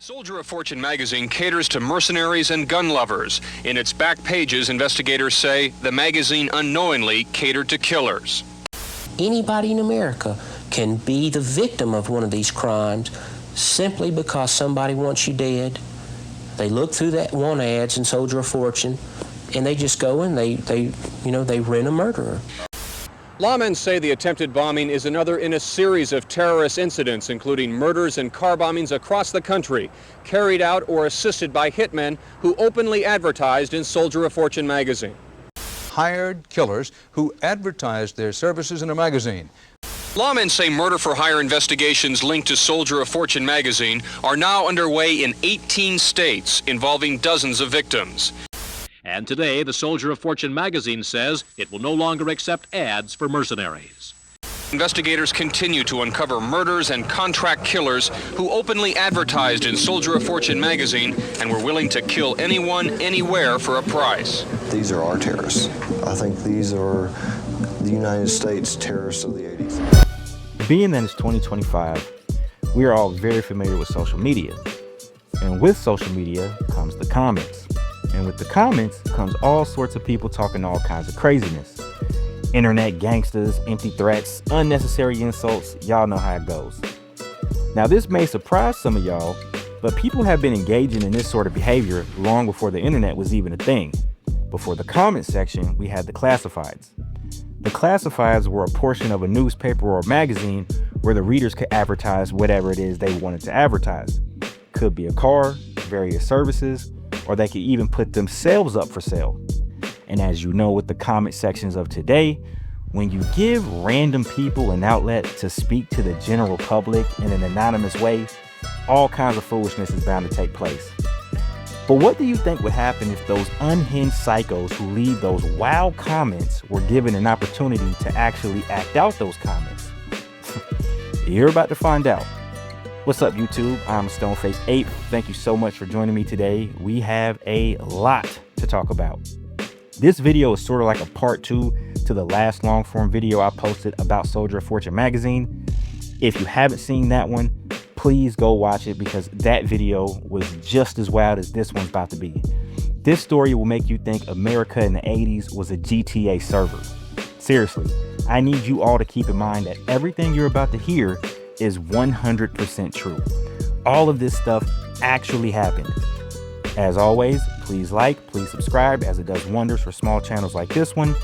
Soldier of Fortune magazine caters to mercenaries and gun lovers. In its back pages, investigators say the magazine unknowingly catered to killers. Anybody in America can be the victim of one of these crimes simply because somebody wants you dead. They look through that want ads in Soldier of Fortune, and they just go and they rent a murderer. Lawmen say the attempted bombing is another in a series of terrorist incidents, including murders and car bombings across the country, carried out or assisted by hitmen who openly advertised in Soldier of Fortune magazine. Hired killers who advertised their services in a magazine. Lawmen say murder-for-hire investigations linked to Soldier of Fortune magazine are now underway in 18 states, involving dozens of victims. And today, the Soldier of Fortune magazine says it will no longer accept ads for mercenaries. Investigators continue to uncover murders and contract killers who openly advertised in Soldier of Fortune magazine and were willing to kill anyone, anywhere for a price. These are our terrorists. I think these are the United States terrorists of the 80s. Being that it's 2025, we are all very familiar with social media. And with social media comes the comments. And with the comments comes all sorts of people talking all kinds of craziness. Internet gangsters, empty threats, unnecessary insults, y'all know how it goes. Now this may surprise some of y'all, but people have been engaging in this sort of behavior long before the internet was even a thing. Before the comment section, we had the classifieds. The classifieds were a portion of a newspaper or magazine where the readers could advertise whatever it is they wanted to advertise. Could be a car, various services, or they could even put themselves up for sale. And as you know with the comment sections of today, when you give random people an outlet to speak to the general public in an anonymous way, all kinds of foolishness is bound to take place. But what do you think would happen if those unhinged psychos who leave those wild comments were given an opportunity to actually act out those comments? You're about to find out. What's up, YouTube? I'm Stoneface8. Thank you so much for joining me today. We have a lot to talk about. This video is sort of like a part 2 to the last long form video I posted about Soldier of Fortune magazine. If you haven't seen that one, please go watch it because that video was just as wild as this one's about to be. This story will make you think America in the 80s was a GTA server. Seriously, I need you all to keep in mind that everything you're about to hear is 100% true. All of this stuff actually happened. As always, please like, please subscribe, as it does wonders for small channels like this one.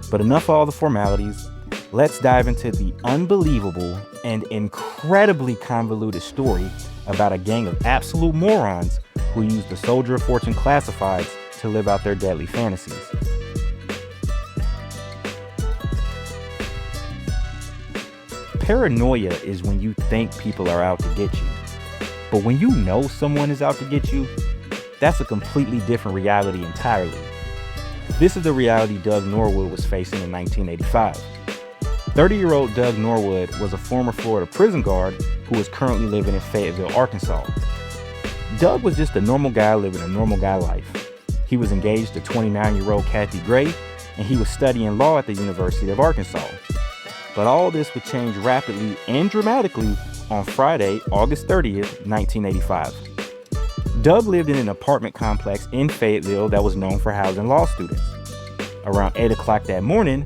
But enough of all the formalities. Let's dive into the unbelievable and incredibly convoluted story about a gang of absolute morons who used the Soldier of Fortune classifieds to live out their deadly fantasies. Paranoia is when you think people are out to get you. But when you know someone is out to get you, that's a completely different reality entirely. This is the reality Doug Norwood was facing in 1985. 30-year-old Doug Norwood was a former Florida prison guard who is currently living in Fayetteville, Arkansas. Doug was just a normal guy living a normal guy life. He was engaged to 29-year-old Kathy Gray, and he was studying law at the University of Arkansas. But all this would change rapidly and dramatically on Friday, August 30th, 1985. Doug lived in an apartment complex in Fayetteville that was known for housing law students. Around 8 o'clock that morning,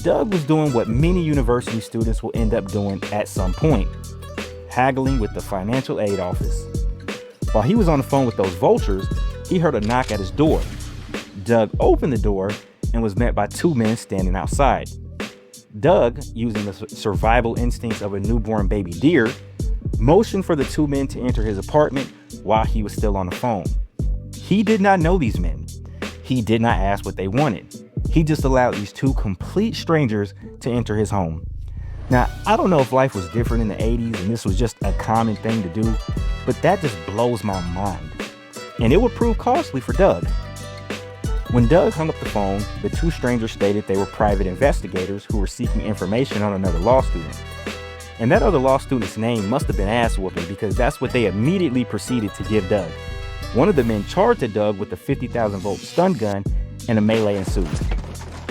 Doug was doing what many university students will end up doing at some point, haggling with the financial aid office. While he was on the phone with those vultures, he heard a knock at his door. Doug opened the door and was met by 2 men standing outside. Doug, using the survival instincts of a newborn baby deer, motioned for the 2 men to enter his apartment while he was still on the phone. He did not know these men. He did not ask what they wanted. He just allowed these 2 complete strangers to enter his home. Now, I don't know if life was different in the 80s and this was just a common thing to do, but that just blows my mind. And it would prove costly for Doug. When Doug hung up the phone, the 2 strangers stated they were private investigators who were seeking information on another law student. And that other law student's name must have been ass whooping because that's what they immediately proceeded to give Doug. One of the men charged at Doug with a 50,000 volt stun gun and a melee ensued.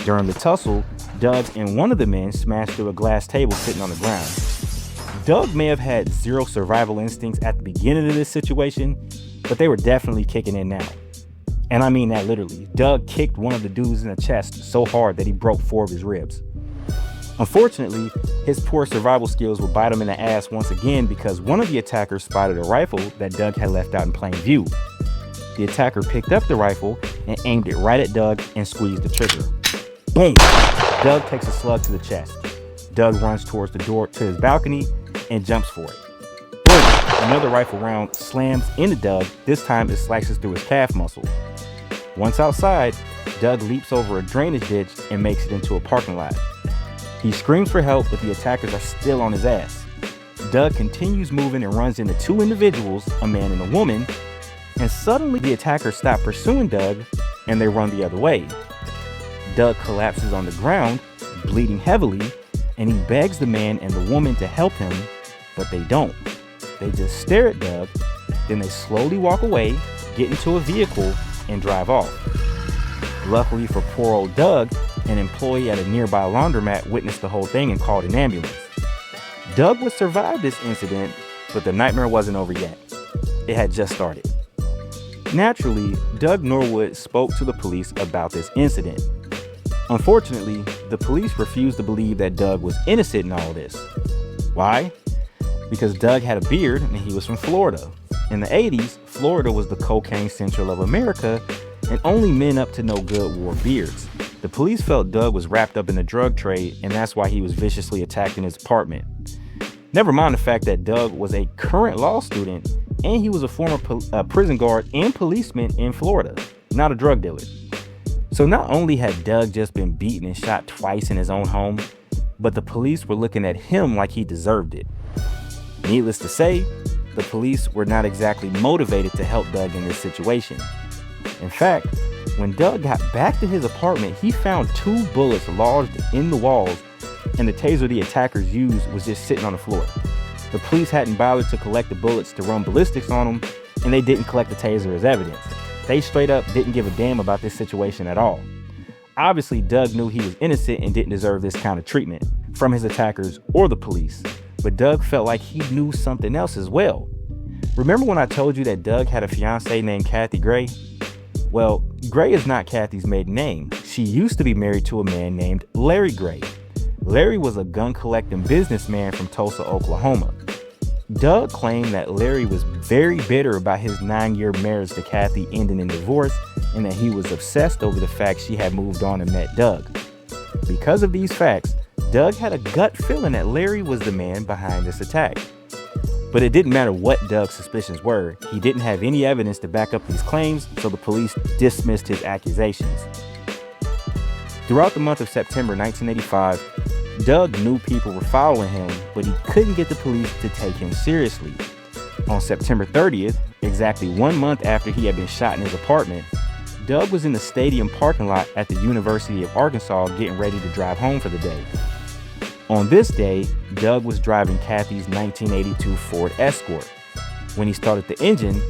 During the tussle, Doug and one of the men smashed through a glass table sitting on the ground. Doug may have had zero survival instincts at the beginning of this situation, but they were definitely kicking in now. And I mean that literally. Doug kicked one of the dudes in the chest so hard that he broke 4 of his ribs. Unfortunately, his poor survival skills would bite him in the ass once again because one of the attackers spotted a rifle that Doug had left out in plain view. The attacker picked up the rifle and aimed it right at Doug and squeezed the trigger. Boom! Doug takes a slug to the chest. Doug runs towards the door to his balcony and jumps for it. Boom! Another rifle round slams into Doug. This time it slices through his calf muscle. Once outside, Doug leaps over a drainage ditch and makes it into a parking lot. He screams for help, but the attackers are still on his ass. Doug continues moving and runs into 2 individuals, a man and a woman, and suddenly the attackers stop pursuing Doug and they run the other way. Doug collapses on the ground, bleeding heavily, and he begs the man and the woman to help him, but they don't. They just stare at Doug, then they slowly walk away, get into a vehicle, and drive off. Luckily for poor old Doug, an employee at a nearby laundromat witnessed the whole thing and called an ambulance. Doug would survive this incident, but the nightmare wasn't over yet. It had just started. Naturally, Doug Norwood spoke to the police about this incident. Unfortunately, the police refused to believe that Doug was innocent in all this. Why? Because Doug had a beard and he was from Florida. In the 80s, Florida was the cocaine central of America, and only men up to no good wore beards. The police felt Doug was wrapped up in the drug trade, and that's why he was viciously attacked in his apartment. Never mind the fact that Doug was a current law student, and he was a former prison guard and policeman in Florida, not a drug dealer. So not only had Doug just been beaten and shot twice in his own home, but the police were looking at him like he deserved it. Needless to say, the police were not exactly motivated to help Doug in this situation. In fact, when Doug got back to his apartment, he found 2 bullets lodged in the walls, and the taser the attackers used was just sitting on the floor. The police hadn't bothered to collect the bullets to run ballistics on them, and they didn't collect the taser as evidence. They straight up didn't give a damn about this situation at all. Obviously, Doug knew he was innocent and didn't deserve this kind of treatment from his attackers or the police, but Doug felt like he knew something else as well. Remember when I told you that Doug had a fiancée named Kathy Gray? Well, Gray is not Kathy's maiden name. She used to be married to a man named Larry Gray. Larry was a gun-collecting businessman from Tulsa, Oklahoma. Doug claimed that Larry was very bitter about his 9-year marriage to Kathy ending in divorce, and that he was obsessed over the fact she had moved on and met Doug. Because of these facts, Doug had a gut feeling that Larry was the man behind this attack. But it didn't matter what Doug's suspicions were. He didn't have any evidence to back up these claims, so the police dismissed his accusations. Throughout the month of September 1985, Doug knew people were following him, but he couldn't get the police to take him seriously. On September 30th, exactly 1 month after he had been shot in his apartment, Doug was in the stadium parking lot at the University of Arkansas getting ready to drive home for the day. On this day, Doug was driving Kathy's 1982 Ford Escort. When he started the engine,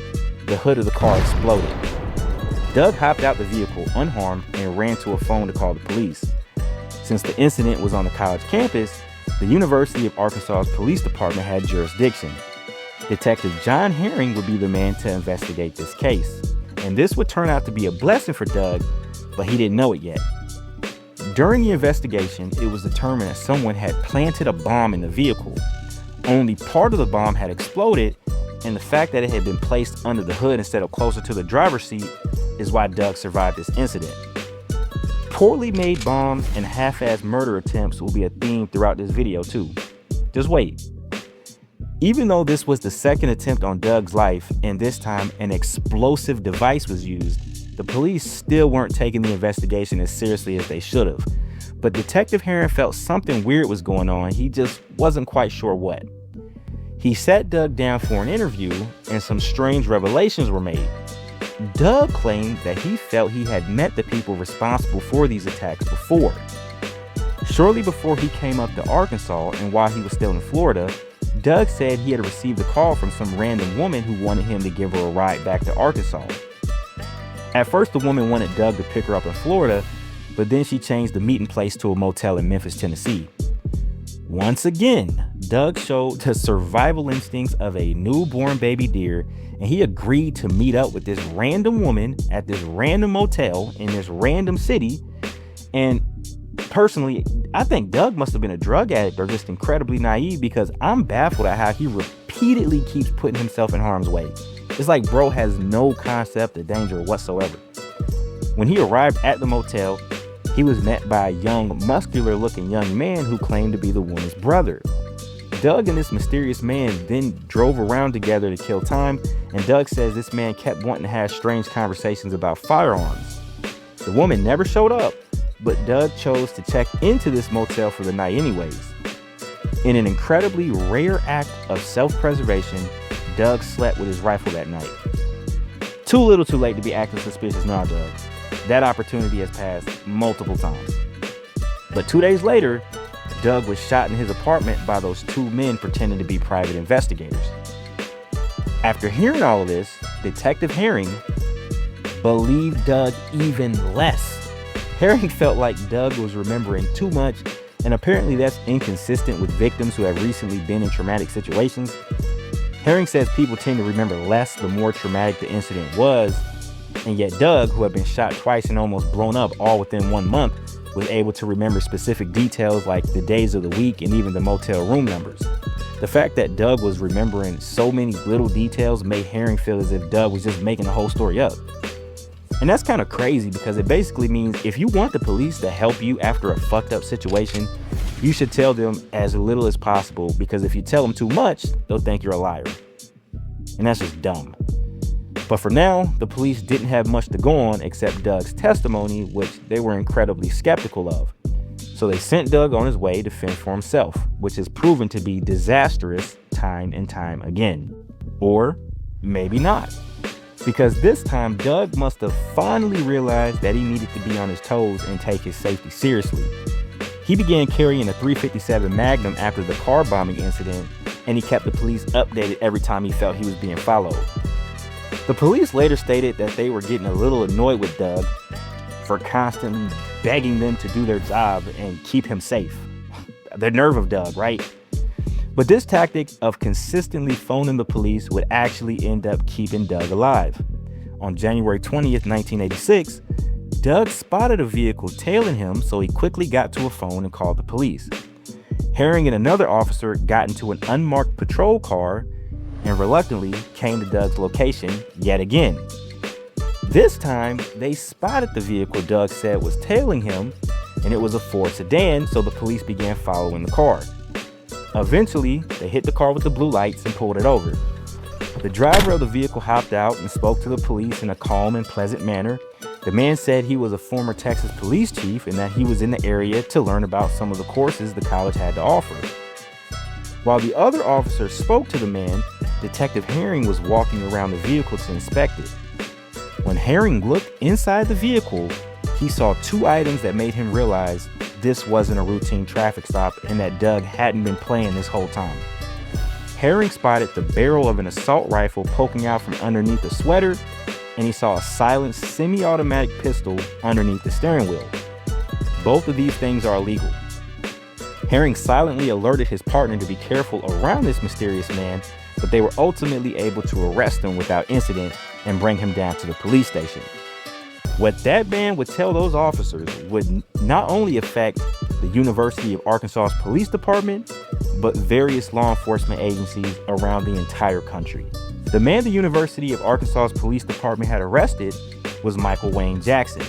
the hood of the car exploded. Doug hopped out the vehicle unharmed and ran to a phone to call the police. Since the incident was on the college campus, the University of Arkansas's police department had jurisdiction. Detective John Herring would be the man to investigate this case. And this would turn out to be a blessing for Doug, but he didn't know it yet. During the investigation, it was determined that someone had planted a bomb in the vehicle. Only part of the bomb had exploded, and the fact that it had been placed under the hood instead of closer to the driver's seat is why Doug survived this incident. Poorly made bombs and half-assed murder attempts will be a theme throughout this video too. Just wait. Even though this was the second attempt on Doug's life, and this time an explosive device was used, the police still weren't taking the investigation as seriously as they should have. But Detective Herring felt something weird was going on, he just wasn't quite sure what. He sat Doug down for an interview, and some strange revelations were made. Doug claimed that he felt he had met the people responsible for these attacks before. Shortly before he came up to Arkansas and while he was still in Florida, Doug said he had received a call from some random woman who wanted him to give her a ride back to Arkansas. At first, the woman wanted Doug to pick her up in Florida, but then she changed the meeting place to a motel in Memphis, Tennessee. Once again, Doug showed the survival instincts of a newborn baby deer, and he agreed to meet up with this random woman at this random motel in this random city. And personally, I think Doug must have been a drug addict or just incredibly naive, because I'm baffled at how he repeatedly keeps putting himself in harm's way. It's like bro has no concept of danger whatsoever. When he arrived at the motel, he was met by a young, muscular-looking young man who claimed to be the woman's brother. Doug and this mysterious man then drove around together to kill time, and Doug says this man kept wanting to have strange conversations about firearms. The woman never showed up, but Doug chose to check into this motel for the night anyways. In an incredibly rare act of self-preservation, Doug slept with his rifle that night. Too little too late to be acting suspicious now, Doug. That opportunity has passed multiple times. But 2 days later, Doug was shot in his apartment by those two men pretending to be private investigators. After hearing all of this, Detective Herring believed Doug even less. Herring felt like Doug was remembering too much, and apparently that's inconsistent with victims who have recently been in traumatic situations. Herring says people tend to remember less the more traumatic the incident was, and yet Doug, who had been shot twice and almost blown up all within 1 month, was able to remember specific details like the days of the week and even the motel room numbers. The fact that Doug was remembering so many little details made Herring feel as if Doug was just making the whole story up. And that's kind of crazy, because it basically means if you want the police to help you after a fucked up situation, you should tell them as little as possible, because if you tell them too much, they'll think you're a liar. And that's just dumb. But for now, the police didn't have much to go on except Doug's testimony, which they were incredibly skeptical of. So they sent Doug on his way to fend for himself, which has proven to be disastrous time and time again. Or maybe not. Because this time, Doug must have finally realized that he needed to be on his toes and take his safety seriously. He began carrying a .357 Magnum after the car bombing incident, and he kept the police updated every time he felt he was being followed. The police later stated that they were getting a little annoyed with Doug for constantly begging them to do their job and keep him safe. The nerve of Doug, right? But this tactic of consistently phoning the police would actually end up keeping Doug alive. On January 20th, 1986, Doug spotted a vehicle tailing him, so he quickly got to a phone and called the police. Herring and another officer got into an unmarked patrol car and reluctantly came to Doug's location yet again. This time, they spotted the vehicle Doug said was tailing him, and it was a Ford sedan, so the police began following the car. Eventually, they hit the car with the blue lights and pulled it over. The driver of the vehicle hopped out and spoke to the police in a calm and pleasant manner. The man said he was a former Texas police chief and that he was in the area to learn about some of the courses the college had to offer. While the other officer spoke to the man, Detective Herring was walking around the vehicle to inspect it. When Herring looked inside the vehicle, he saw two items that made him realize this wasn't a routine traffic stop and that Doug hadn't been playing this whole time. Herring spotted the barrel of an assault rifle poking out from underneath the sweater, and he saw a silenced semi-automatic pistol underneath the steering wheel. Both of these things are illegal. Herring silently alerted his partner to be careful around this mysterious man, but they were ultimately able to arrest him without incident and bring him down to the police station. What that man would tell those officers would not only affect the University of Arkansas's police department, but various law enforcement agencies around the entire country. The man the University of Arkansas's police department had arrested was Michael Wayne Jackson.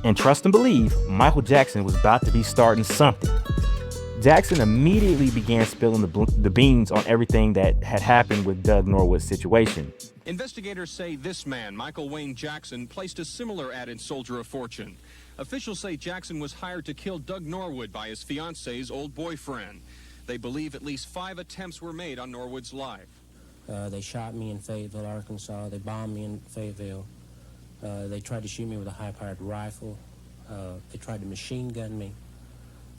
And trust and believe, Michael Jackson was about to be starting something. Jackson immediately began spilling the beans on everything that had happened with Doug Norwood's situation. Investigators say this man, Michael Wayne Jackson, placed a similar ad in Soldier of Fortune. Officials say Jackson was hired to kill Doug Norwood by his fiance's old boyfriend. They believe at least 5 attempts were made on Norwood's life. They shot me in Fayetteville, Arkansas. They bombed me in Fayetteville. They tried to shoot me with a high-powered rifle. They tried to machine gun me.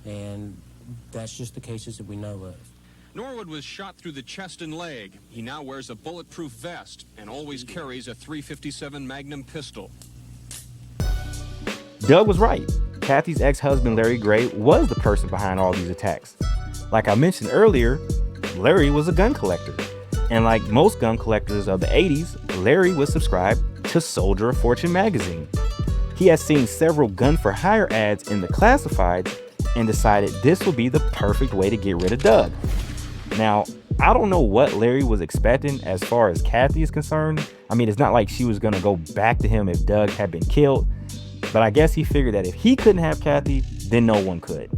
And that's just the cases that we know of. Norwood was shot through the chest and leg. He now wears a bulletproof vest and always carries a .357 Magnum pistol. Doug was right. Kathy's ex-husband, Larry Gray, was the person behind all these attacks. Like I mentioned earlier, Larry was a gun collector. And like most gun collectors of the 80s, Larry was subscribed to Soldier of Fortune magazine. He had seen several gun for hire ads in the classifieds and decided this would be the perfect way to get rid of Doug. Now, I don't know what Larry was expecting as far as Kathy is concerned. I mean, it's not like she was going to go back to him if Doug had been killed, but I guess he figured that if he couldn't have Kathy, then no one could.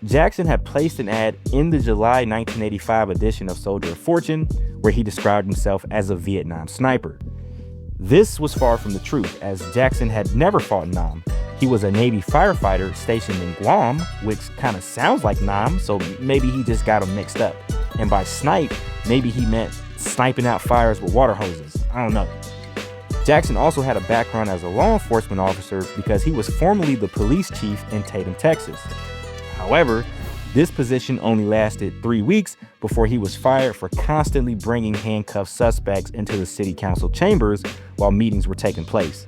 Jackson had placed an ad in the July 1985 edition of Soldier of Fortune where he described himself as a Vietnam sniper. This was far from the truth, as Jackson had never fought in Nam. He was a Navy firefighter stationed in Guam, which kind of sounds like Nam, so maybe he just got them mixed up. And by snipe, maybe he meant sniping out fires with water hoses. I don't know. Jackson also had a background as a law enforcement officer because he was formerly the police chief in Tatum, Texas. However, this position only lasted 3 weeks before he was fired for constantly bringing handcuffed suspects into the city council chambers while meetings were taking place.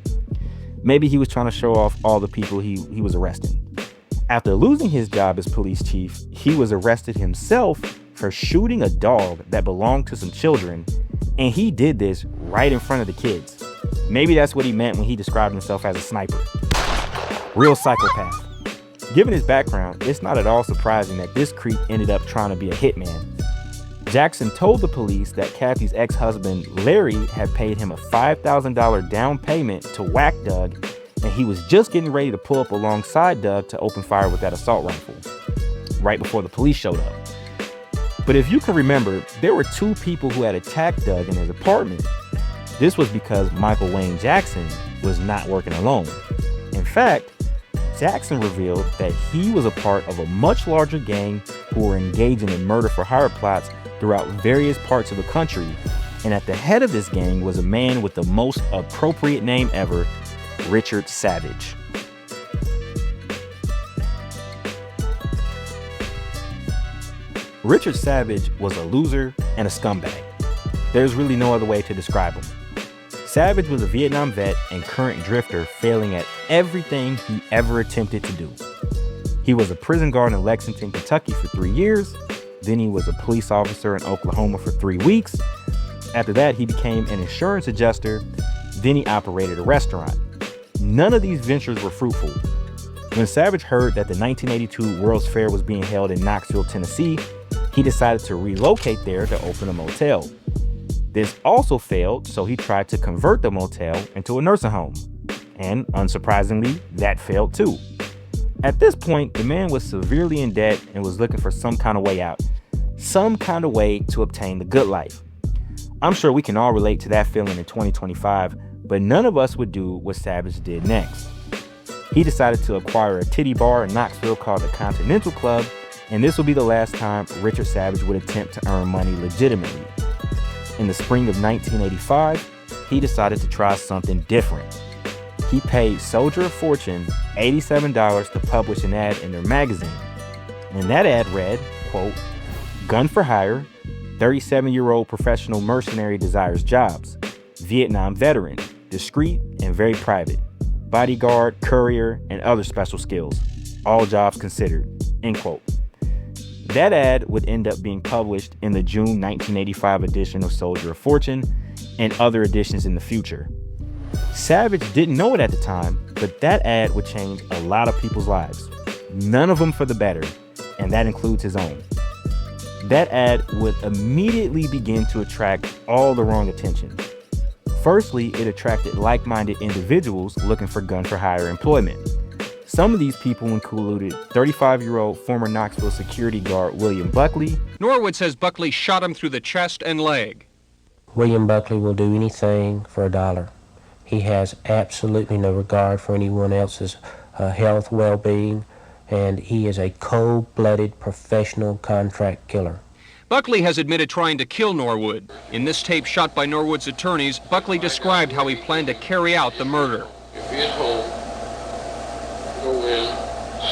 Maybe he was trying to show off all the people he was arresting. After losing his job as police chief, he was arrested himself for shooting a dog that belonged to some children, and he did this right in front of the kids. Maybe that's what he meant when he described himself as a sniper. Real psychopath. Given his background, it's not at all surprising that this creep ended up trying to be a hitman. Jackson told the police that Kathy's ex-husband, Larry, had paid him a $5,000 down payment to whack Doug, and he was just getting ready to pull up alongside Doug to open fire with that assault rifle, right before the police showed up. But if you can remember, there were 2 people who had attacked Doug in his apartment. This was because Michael Wayne Jackson was not working alone. In fact, Jackson revealed that he was a part of a much larger gang who were engaging in murder for hire plots throughout various parts of the country, and at the head of this gang was a man with the most appropriate name ever, Richard Savage. Richard Savage was a loser and a scumbag. There's really no other way to describe him. Savage was a Vietnam vet and current drifter, failing at everything he ever attempted to do. He was a prison guard in Lexington, Kentucky for 3 years. Then he was a police officer in Oklahoma for 3 weeks. After that, he became an insurance adjuster. Then he operated a restaurant. None of these ventures were fruitful. When Savage heard that the 1982 World's Fair was being held in Knoxville, Tennessee, he decided to relocate there to open a motel. This also failed, so he tried to convert the motel into a nursing home. And unsurprisingly, that failed too. At this point, the man was severely in debt and was looking for some kind of way out. Some kind of way to obtain the good life. I'm sure we can all relate to that feeling in 2025, but none of us would do what Savage did next. He decided to acquire a titty bar in Knoxville called the Continental Club, and this will be the last time Richard Savage would attempt to earn money legitimately. In the spring of 1985, he decided to try something different. He paid Soldier of Fortune $87 to publish an ad in their magazine. And that ad read, quote, "Gun for hire, 37-year-old professional mercenary desires jobs. Vietnam veteran, discreet and very private. Bodyguard, courier, and other special skills. All jobs considered," end quote. That ad would end up being published in the June 1985 edition of Soldier of Fortune and other editions in the future. Savage didn't know it at the time, but that ad would change a lot of people's lives. None of them for the better, and that includes his own. That ad would immediately begin to attract all the wrong attention. Firstly, it attracted like-minded individuals looking for gun-for-hire employment. Some of these people included 35-year-old former Knoxville security guard William Buckley. Norwood says Buckley shot him through the chest and leg. William Buckley will do anything for $1. He has absolutely no regard for anyone else's health, well-being, and he is a cold-blooded professional contract killer. Buckley has admitted trying to kill Norwood. In this tape shot by Norwood's attorneys, Buckley described how he planned to carry out the murder. If he is home, go in,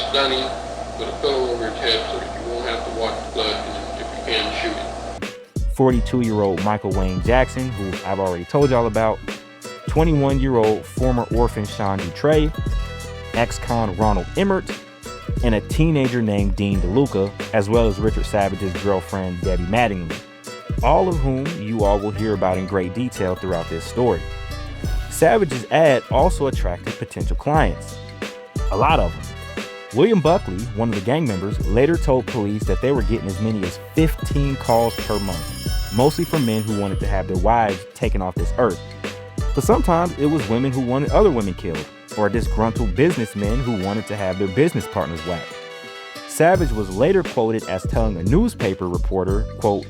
stun him, put a pillow over his head so that you won't have to watch the blood, and if you can, shoot him. 42-year-old Michael Wayne Jackson, who I've already told y'all about, 21-year-old former orphan Sean Dutray, ex-con Ronald Emmert, and a teenager named Dean DeLuca, as well as Richard Savage's girlfriend, Debbie Mattingly, all of whom you all will hear about in great detail throughout this story. Savage's ad also attracted potential clients, a lot of them. William Buckley, one of the gang members, later told police that they were getting as many as 15 calls per month, mostly from men who wanted to have their wives taken off this earth. But sometimes it was women who wanted other women killed, or disgruntled businessmen who wanted to have their business partners whacked. Savage was later quoted as telling a newspaper reporter, quote,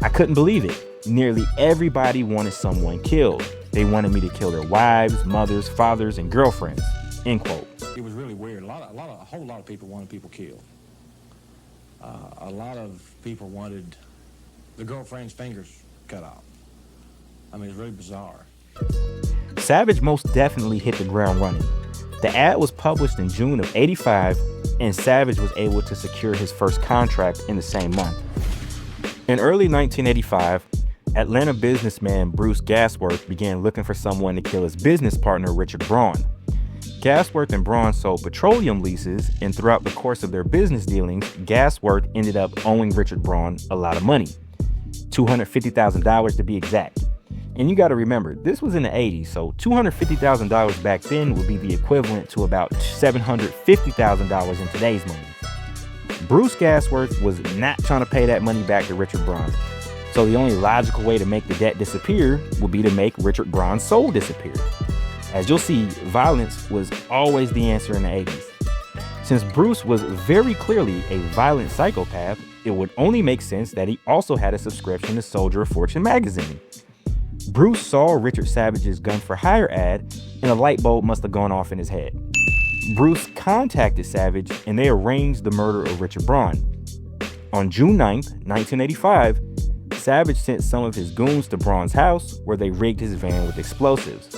"I couldn't believe it. Nearly everybody wanted someone killed. They wanted me to kill their wives, mothers, fathers, and girlfriends," end quote. It was really weird. A whole lot of people wanted people killed. A lot of people wanted the girlfriend's fingers cut off. I mean, it's really bizarre. Savage most definitely hit the ground running. The ad was published in June of '85, and Savage was able to secure his first contract in the same month. In early 1985, Atlanta businessman Bruce Gasworth began looking for someone to kill his business partner, Richard Braun. Gasworth and Braun sold petroleum leases, and throughout the course of their business dealings, Gasworth ended up owing Richard Braun a lot of money, $250,000 to be exact. And you got to remember, this was in the 80s, so $250,000 back then would be the equivalent to about $750,000 in today's money. Bruce Gasworth was not trying to pay that money back to Richard Braun, so the only logical way to make the debt disappear would be to make Richard Braun's soul disappear. As you'll see, violence was always the answer in the 80s. Since Bruce was very clearly a violent psychopath, it would only make sense that he also had a subscription to Soldier of Fortune magazine. Bruce saw Richard Savage's gun for hire ad, and a light bulb must have gone off in his head. Bruce contacted Savage, and they arranged the murder of Richard Braun. On June 9th, 1985, Savage sent some of his goons to Braun's house, where they rigged his van with explosives.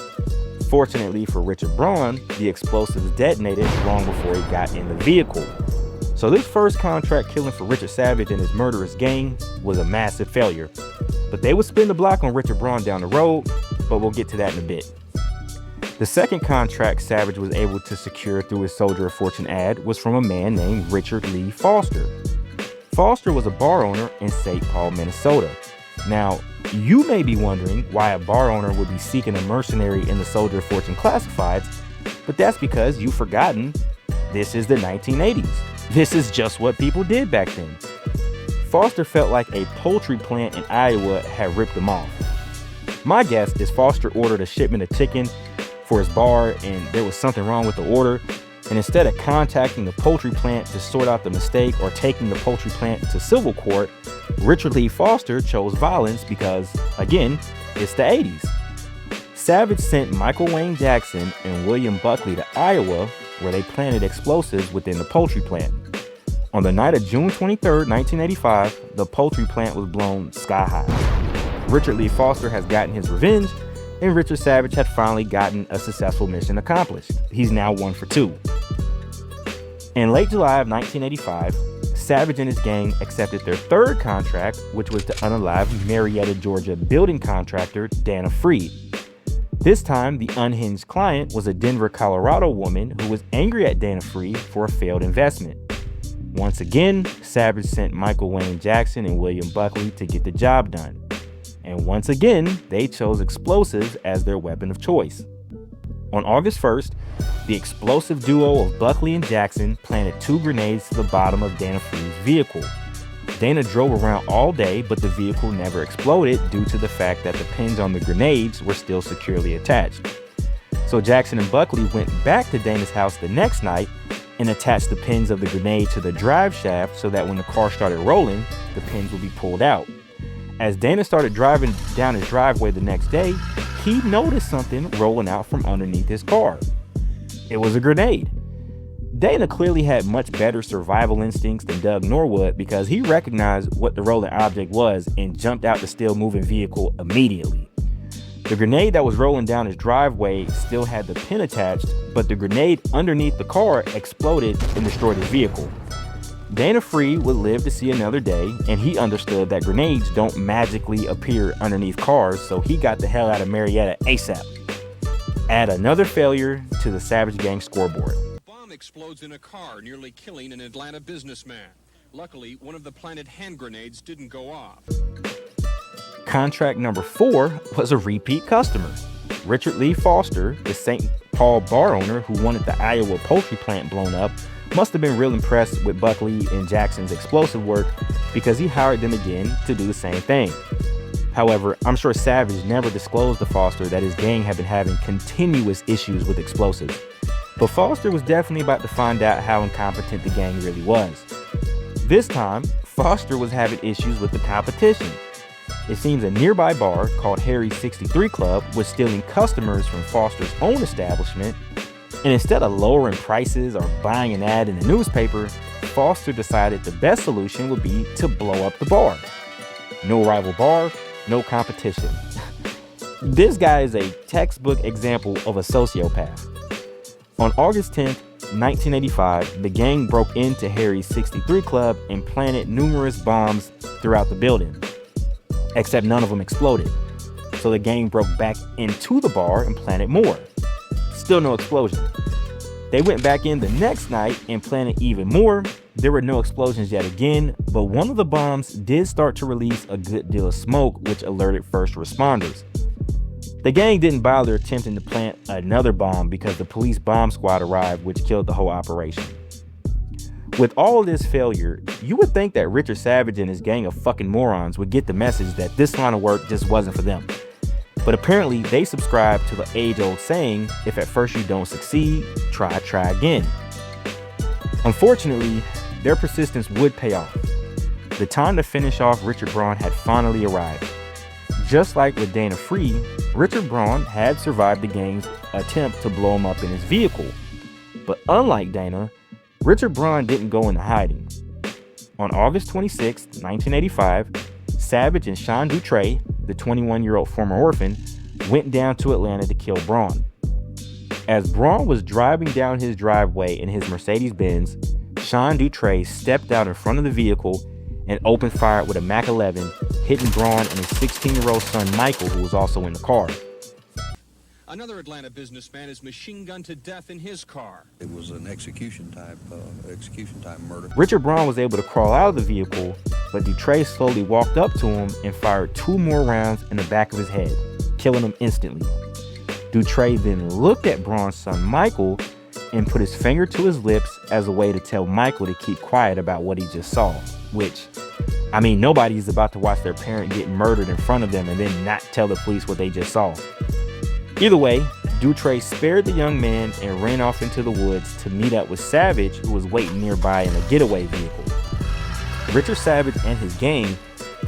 Fortunately for Richard Braun, the explosives detonated long before he got in the vehicle. So this first contract killing for Richard Savage and his murderous gang was a massive failure. But they would spin the block on Richard Braun down the road, but we'll get to that in a bit. The second contract Savage was able to secure through his Soldier of Fortune ad was from a man named Richard Lee Foster. Foster was a bar owner in St. Paul, Minnesota. Now, you may be wondering why a bar owner would be seeking a mercenary in the Soldier of Fortune classifieds, but that's because you've forgotten this is the 1980s. This is just what people did back then. Foster felt like a poultry plant in Iowa had ripped him off. My guess is Foster ordered a shipment of chicken for his bar and there was something wrong with the order, and instead of contacting the poultry plant to sort out the mistake or taking the poultry plant to civil court, Richard Lee Foster chose violence because, again, it's the 80s. Savage sent Michael Wayne Jackson and William Buckley to Iowa, where they planted explosives within the poultry plant. On the night of June 23, 1985, the poultry plant was blown sky high. Richard Lee Foster has gotten his revenge, and Richard Savage had finally gotten a successful mission accomplished. He's now 1 for 2. In late July of 1985, Savage and his gang accepted their third contract, which was to unalive Marietta, Georgia building contractor Dana Freed. This time, the unhinged client was a Denver, Colorado woman who was angry at Dana Freed for a failed investment. Once again, Savage sent Michael Wayne Jackson and William Buckley to get the job done. And once again, they chose explosives as their weapon of choice. On August 1st, the explosive duo of Buckley and Jackson planted 2 grenades to the bottom of Dana Freed's vehicle. Dana drove around all day, but the vehicle never exploded due to the fact that the pins on the grenades were still securely attached. So Jackson and Buckley went back to Dana's house the next night and attached the pins of the grenade to the drive shaft so that when the car started rolling, the pins would be pulled out. As Dana started driving down his driveway the next day, he noticed something rolling out from underneath his car. It was a grenade. Dana clearly had much better survival instincts than Doug Norwood because he recognized what the rolling object was and jumped out the still moving vehicle immediately. The grenade that was rolling down his driveway still had the pin attached, but the grenade underneath the car exploded and destroyed his vehicle. Dana Freed would live to see another day, and he understood that grenades don't magically appear underneath cars, so he got the hell out of Marietta ASAP. Add another failure to the Savage Gang scoreboard. explodes in a car, nearly killing an Atlanta businessman. Luckily, one of the planted hand grenades didn't go off. Contract number 4 was a repeat customer. Richard Lee Foster, the St. Paul bar owner who wanted the Iowa poultry plant blown up, must have been real impressed with Buckley and Jackson's explosive work because he hired them again to do the same thing. However, I'm sure Savage never disclosed to Foster that his gang had been having continuous issues with explosives. But Foster was definitely about to find out how incompetent the gang really was. This time, Foster was having issues with the competition. It seems a nearby bar called Harry's 63 Club was stealing customers from Foster's own establishment, and instead of lowering prices or buying an ad in the newspaper, Foster decided the best solution would be to blow up the bar. No rival bar, no competition. This guy is a textbook example of a sociopath. On August 10th, 1985, the gang broke into Harry's 63 Club and planted numerous bombs throughout the building, except none of them exploded. So the gang broke back into the bar and planted more. Still no explosion. They went back in the next night and planted even more. There were no explosions yet again, but one of the bombs did start to release a good deal of smoke, which alerted first responders. The gang didn't bother attempting to plant another bomb because the police bomb squad arrived, which killed the whole operation. With all this failure, you would think that Richard Savage and his gang of fucking morons would get the message that this line of work just wasn't for them. But apparently they subscribe to the age-old saying, if at first you don't succeed, try again. Unfortunately, their persistence would pay off. The time to finish off Richard Braun had finally arrived. Just like with Dana Free, Richard Braun had survived the gang's attempt to blow him up in his vehicle. But unlike Dana, Richard Braun didn't go into hiding. On August 26, 1985, Savage and Sean Dutre, the 21-year-old former orphan, went down to Atlanta to kill Braun. As Braun was driving down his driveway in his Mercedes-Benz, Sean Dutre stepped out in front of the vehicle and opened fire with a Mac 11, hitting Braun and his 16-year-old son Michael, who was also in the car. Another Atlanta businessman is machine gunned to death in his car. It was an execution type murder. Richard Braun was able to crawl out of the vehicle, but Dutre slowly walked up to him and fired 2 more rounds in the back of his head, killing him instantly. Dutre then looked at Braun's son Michael and put his finger to his lips as a way to tell Michael to keep quiet about what he just saw, which, I mean, nobody's about to watch their parent get murdered in front of them and then not tell the police what they just saw. Either way, Dutre spared the young man and ran off into the woods to meet up with Savage, who was waiting nearby in a getaway vehicle. Richard Savage and his gang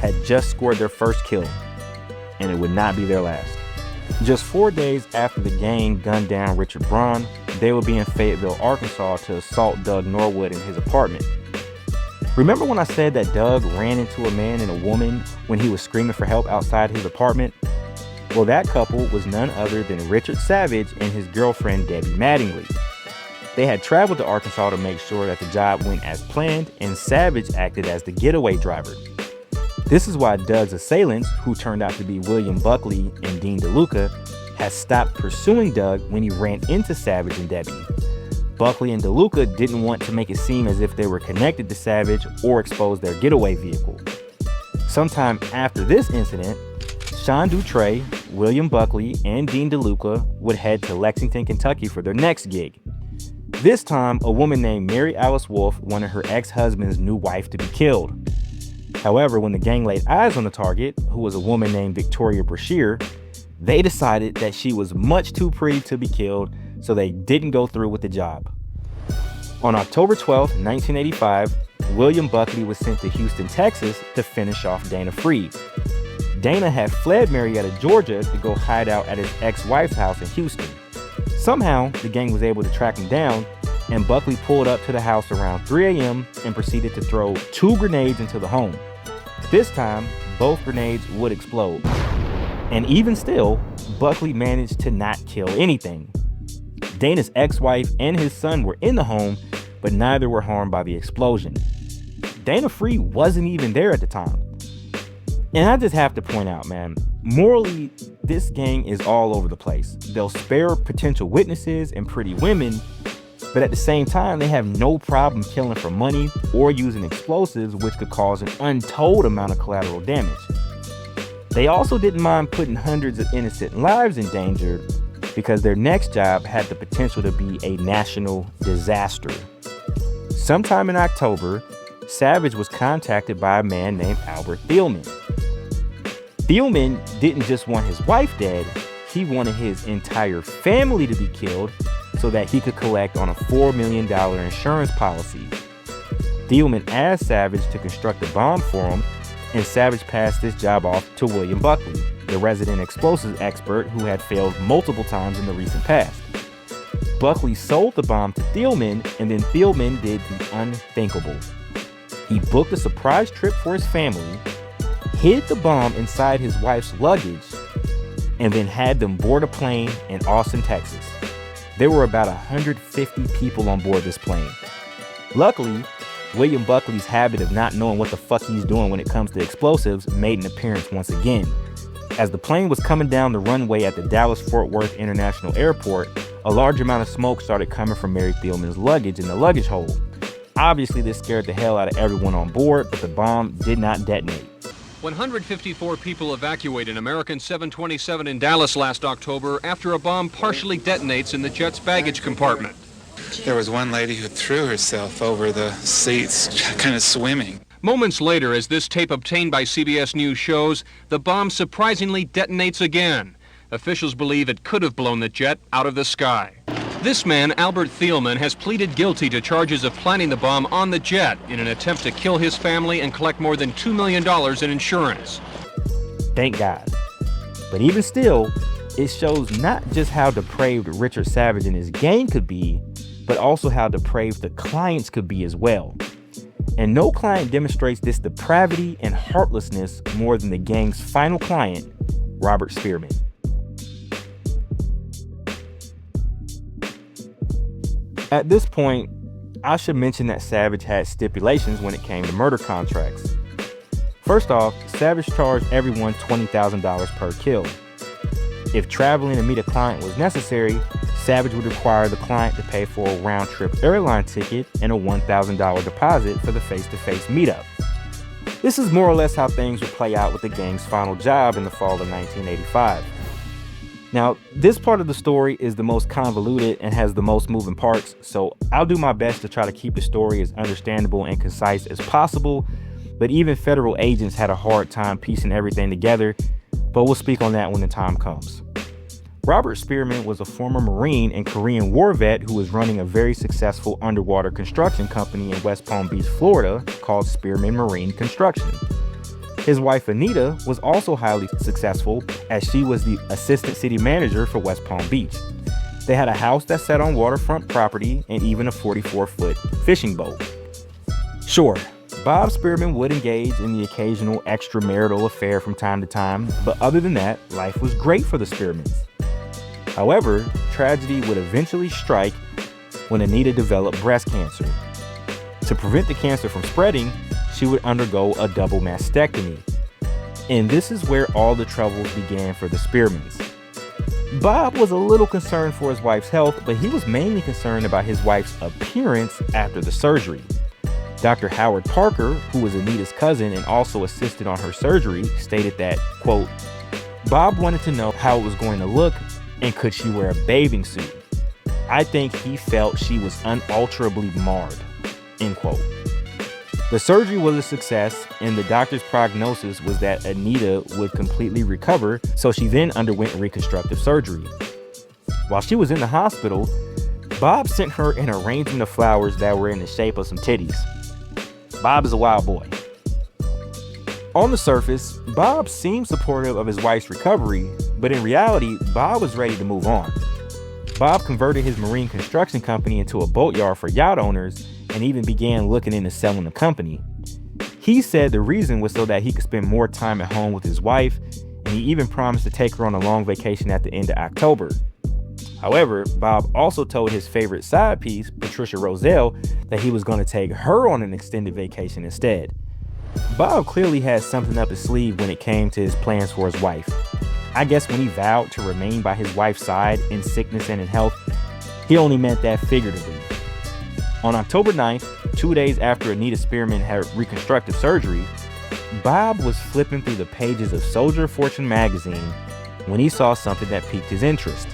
had just scored their first kill, and it would not be their last. Just 4 days after the gang gunned down Richard Braun, they would be in Fayetteville, Arkansas to assault Doug Norwood in his apartment. Remember when I said that Doug ran into a man and a woman when he was screaming for help outside his apartment? Well, that couple was none other than Richard Savage and his girlfriend Debbie Mattingly. They had traveled to Arkansas to make sure that the job went as planned, and Savage acted as the getaway driver. This is why Doug's assailants, who turned out to be William Buckley and Dean DeLuca, had stopped pursuing Doug when he ran into Savage and Debbie. Buckley and DeLuca didn't want to make it seem as if they were connected to Savage or expose their getaway vehicle. Sometime after this incident, Sean Dutre, William Buckley, and Dean DeLuca would head to Lexington, Kentucky for their next gig. This time, a woman named Mary Alice Wolfe wanted her ex-husband's new wife to be killed. However, when the gang laid eyes on the target, who was a woman named Victoria Brashear, they decided that she was much too pretty to be killed, so they didn't go through with the job. On October 12, 1985, William Buckley was sent to Houston, Texas to finish off Dana Free. Dana had fled Marietta, Georgia to go hide out at his ex-wife's house in Houston. Somehow, the gang was able to track him down, and Buckley pulled up to the house around 3 a.m. and proceeded to throw 2 grenades into the home. This time, both grenades would explode. And even still, Buckley managed to not kill anything. Dana's ex-wife and his son were in the home, but neither were harmed by the explosion. Dana Free wasn't even there at the time. And I just have to point out, man, morally, this gang is all over the place. They'll spare potential witnesses and pretty women, But at the same time, they have no problem killing for money or using explosives, which could cause an untold amount of collateral damage. They also didn't mind putting hundreds of innocent lives in danger because their next job had the potential to be a national disaster. Sometime in October, Savage was contacted by a man named Albert Thielman. Thielman didn't just want his wife dead, he wanted his entire family to be killed so that he could collect on a $4 million insurance policy. Thielman asked Savage to construct a bomb for him, and Savage passed this job off to William Buckley, the resident explosives expert who had failed multiple times in the recent past. Buckley sold the bomb to Thielman, and then Thielman did the unthinkable. He booked a surprise trip for his family, hid the bomb inside his wife's luggage, and then had them board a plane in Austin, Texas. There were about 150 people on board this plane. Luckily, William Buckley's habit of not knowing what the fuck he's doing when it comes to explosives made an appearance once again. As the plane was coming down the runway at the Dallas-Fort Worth International Airport, a large amount of smoke started coming from Mary Thielman's luggage in the luggage hold. Obviously, this scared the hell out of everyone on board, but the bomb did not detonate. 154 people evacuate an American 727 in Dallas last October after a bomb partially detonates in the jet's baggage compartment. There was one lady who threw herself over the seats, kind of swimming. Moments later, as this tape obtained by CBS News shows, the bomb surprisingly detonates again. Officials believe it could have blown the jet out of the sky. This man, Albert Thielman, has pleaded guilty to charges of planting the bomb on the jet in an attempt to kill his family and collect more than $2 million in insurance. Thank God. But even still, it shows not just how depraved Richard Savage and his gang could be, but also how depraved the clients could be as well. And no client demonstrates this depravity and heartlessness more than the gang's final client, Robert Spearman. At this point, I should mention that Savage had stipulations when it came to murder contracts. First off, Savage charged everyone $20,000 per kill. If traveling to meet a client was necessary, Savage would require the client to pay for a round-trip airline ticket and a $1,000 deposit for the face-to-face meetup. This is more or less how things would play out with the gang's final job in the fall of 1985. Now, this part of the story is the most convoluted and has the most moving parts, so I'll do my best to try to keep the story as understandable and concise as possible, but even federal agents had a hard time piecing everything together, but we'll speak on that when the time comes. Robert Spearman was a former Marine and Korean War vet who was running a very successful underwater construction company in West Palm Beach, Florida, called Spearman Marine Construction. His wife Anita was also highly successful, as she was the assistant city manager for West Palm Beach. They had a house that sat on waterfront property and even a 44-foot fishing boat. Sure, Bob Spearman would engage in the occasional extramarital affair from time to time, but other than that, life was great for the Spearmans. However, tragedy would eventually strike when Anita developed breast cancer. To prevent the cancer from spreading, she would undergo a double mastectomy. And this is where all the troubles began for the Spearmans. Bob was a little concerned for his wife's health, but he was mainly concerned about his wife's appearance after the surgery. Dr. Howard Parker, who was Anita's cousin and also assisted on her surgery, stated that, quote, Bob wanted to know how it was going to look and could she wear a bathing suit. I think he felt she was unalterably marred, end quote. The surgery was a success, and the doctor's prognosis was that Anita would completely recover, so she then underwent reconstructive surgery. While she was in the hospital, Bob sent her an arrangement of flowers that were in the shape of some titties. Bob is a wild boy. On the surface, Bob seemed supportive of his wife's recovery, but in reality, Bob was ready to move on. Bob converted his marine construction company into a boatyard for yacht owners and even began looking into selling the company. He said the reason was so that he could spend more time at home with his wife, and he even promised to take her on a long vacation at the end of October. However, Bob also told his favorite side piece, Patricia Roselle, that he was going to take her on an extended vacation instead. Bob clearly had something up his sleeve when it came to his plans for his wife. I guess when he vowed to remain by his wife's side in sickness and in health, he only meant that figuratively. On October 9th, 2 days after Anita Spearman had reconstructive surgery, Bob was flipping through the pages of Soldier of Fortune magazine when he saw something that piqued his interest.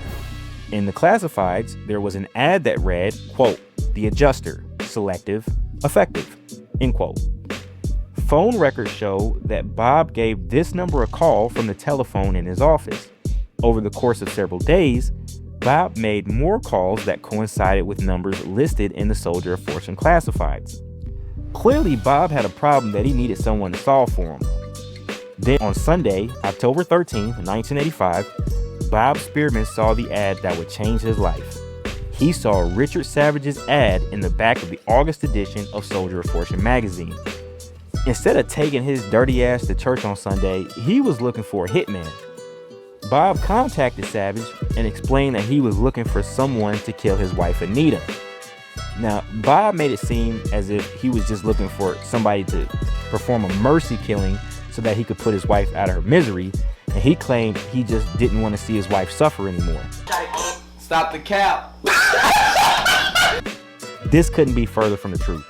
In the classifieds, there was an ad that read, quote, "The adjuster, selective, effective," end quote. Phone records show that Bob gave this number a call from the telephone in his office. Over the course of several days, Bob made more calls that coincided with numbers listed in the Soldier of Fortune classifieds. Clearly, Bob had a problem that he needed someone to solve for him. Then on Sunday, October 13th, 1985, Bob Spearman saw the ad that would change his life. He saw Richard Savage's ad in the back of the August edition of Soldier of Fortune magazine. Instead of taking his dirty ass to church on Sunday, he was looking for a hitman. Bob contacted Savage and explained that he was looking for someone to kill his wife Anita. Now, Bob made it seem as if he was just looking for somebody to perform a mercy killing so that he could put his wife out of her misery, and he claimed he just didn't want to see his wife suffer anymore. Stop the cap. This couldn't be further from the truth.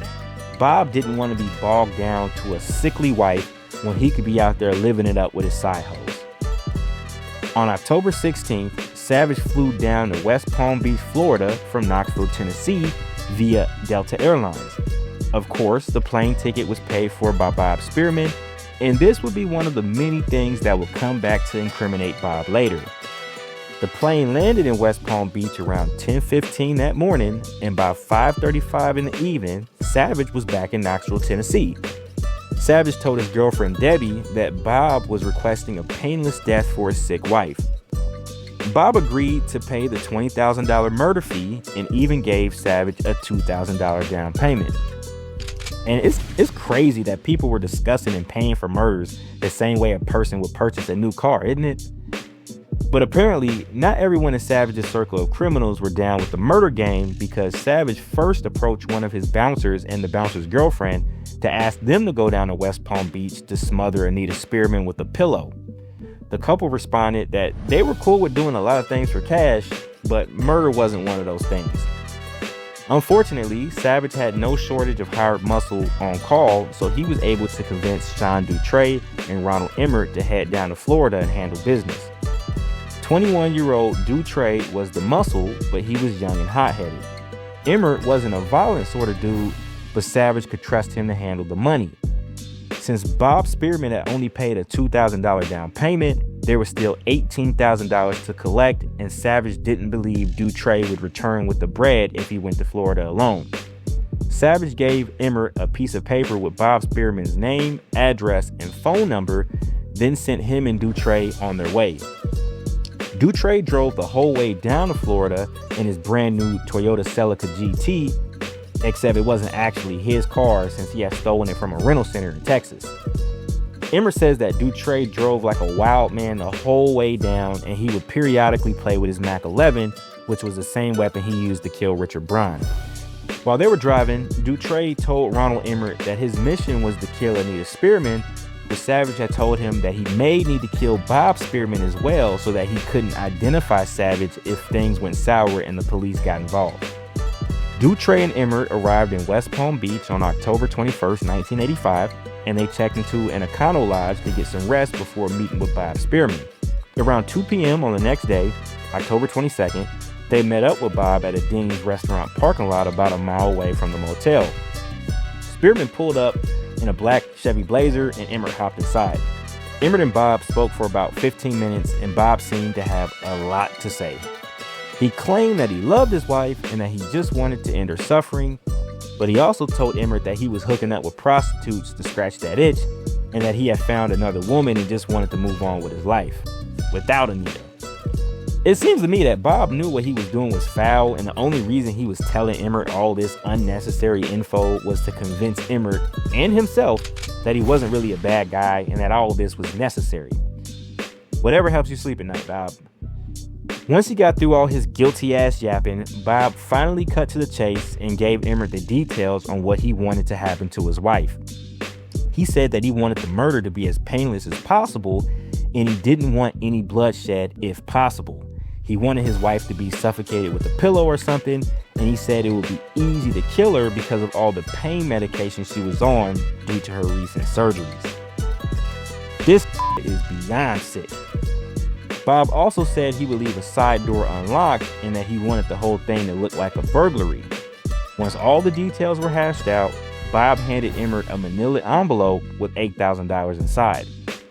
Bob didn't want to be bogged down to a sickly wife when he could be out there living it up with his side hoes. On October 16th, Savage flew down to West Palm Beach, Florida from Knoxville, Tennessee via Delta Airlines. Of course, the plane ticket was paid for by Bob Spearman, and this would be one of the many things that would come back to incriminate Bob later. The plane landed in West Palm Beach around 10:15 that morning, and by 5:35 in the evening, Savage was back in Knoxville, Tennessee. Savage told his girlfriend Debbie that Bob was requesting a painless death for his sick wife. Bob agreed to pay the $20,000 murder fee and even gave Savage a $2,000 down payment. And it's crazy that people were discussing and paying for murders the same way a person would purchase a new car, isn't it? But apparently, not everyone in Savage's circle of criminals were down with the murder game, because Savage first approached one of his bouncers and the bouncer's girlfriend to ask them to go down to West Palm Beach to smother Anita Spearman with a pillow. The couple responded that they were cool with doing a lot of things for cash, but murder wasn't one of those things. Unfortunately, Savage had no shortage of hired muscle on call, so he was able to convince Sean Dutray and Ronald Emmert to head down to Florida and handle business. 21-year-old Dutray was the muscle, but he was young and hot-headed. Emmert wasn't a violent sort of dude, but Savage could trust him to handle the money. Since Bob Spearman had only paid a $2,000 down payment, there was still $18,000 to collect, and Savage didn't believe Dutray would return with the bread if he went to Florida alone. Savage gave Emmert a piece of paper with Bob Spearman's name, address, and phone number, then sent him and Dutray on their way. Dutray drove the whole way down to Florida in his brand new Toyota Celica GT, except it wasn't actually his car since he had stolen it from a rental center in Texas. Emmert says that Dutray drove like a wild man the whole way down, and he would periodically play with his Mac 11, which was the same weapon he used to kill Richard Bryan. While they were driving, Dutray told Ronald Emmert that his mission was to kill Anita Spearman, but Savage had told him that he may need to kill Bob Spearman as well so that he couldn't identify Savage if things went sour and the police got involved. Dutray and Emmert arrived in West Palm Beach on October 21st, 1985, and they checked into an Econo Lodge to get some rest before meeting with Bob Spearman. Around 2 p.m. on the next day, October 22nd, they met up with Bob at a Denny's restaurant parking lot about a mile away from the motel. Spearman pulled up in a black Chevy Blazer, and Emmert hopped inside. Emmert and Bob spoke for about 15 minutes, and Bob seemed to have a lot to say. He claimed that he loved his wife and that he just wanted to end her suffering, but he also told Emmert that he was hooking up with prostitutes to scratch that itch, and that he had found another woman and just wanted to move on with his life, without Anita. It seems to me that Bob knew what he was doing was foul, and the only reason he was telling Emmert all this unnecessary info was to convince Emmert and himself that he wasn't really a bad guy and that all of this was necessary. Whatever helps you sleep at night, Bob. Once he got through all his guilty ass yapping, Bob finally cut to the chase and gave Emmert the details on what he wanted to happen to his wife. He said that he wanted the murder to be as painless as possible, and he didn't want any bloodshed if possible. He wanted his wife to be suffocated with a pillow or something, and he said it would be easy to kill her because of all the pain medication she was on due to her recent surgeries. This is beyond sick. Bob also said he would leave a side door unlocked and that he wanted the whole thing to look like a burglary. Once all the details were hashed out, Bob handed Emmert a manila envelope with $8,000 inside.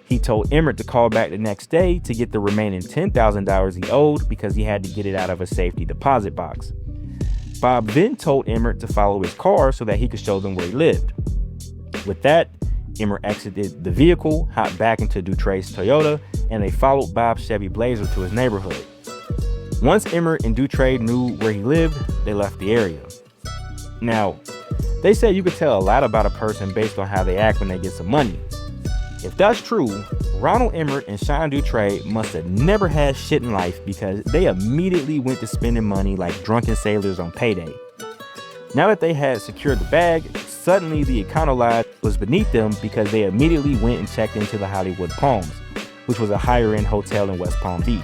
He told Emmert to call back the next day to get the remaining $10,000 he owed because he had to get it out of a safety deposit box. Bob then told Emmert to follow his car so that he could show them where he lived. With that, Emmert exited the vehicle, hopped back into Dutray's Toyota, and they followed Bob's Chevy Blazer to his neighborhood. Once Emmert and Dutray knew where he lived, they left the area. Now, they said you could tell a lot about a person based on how they act when they get some money. If that's true, Ronald Emmert and Sean Dutray must have never had shit in life because they immediately went to spending money like drunken sailors on payday. Now that they had secured the bag, suddenly the Econoline was beneath them because they immediately went and checked into the Hollywood Palms, which was a higher-end hotel in West Palm Beach.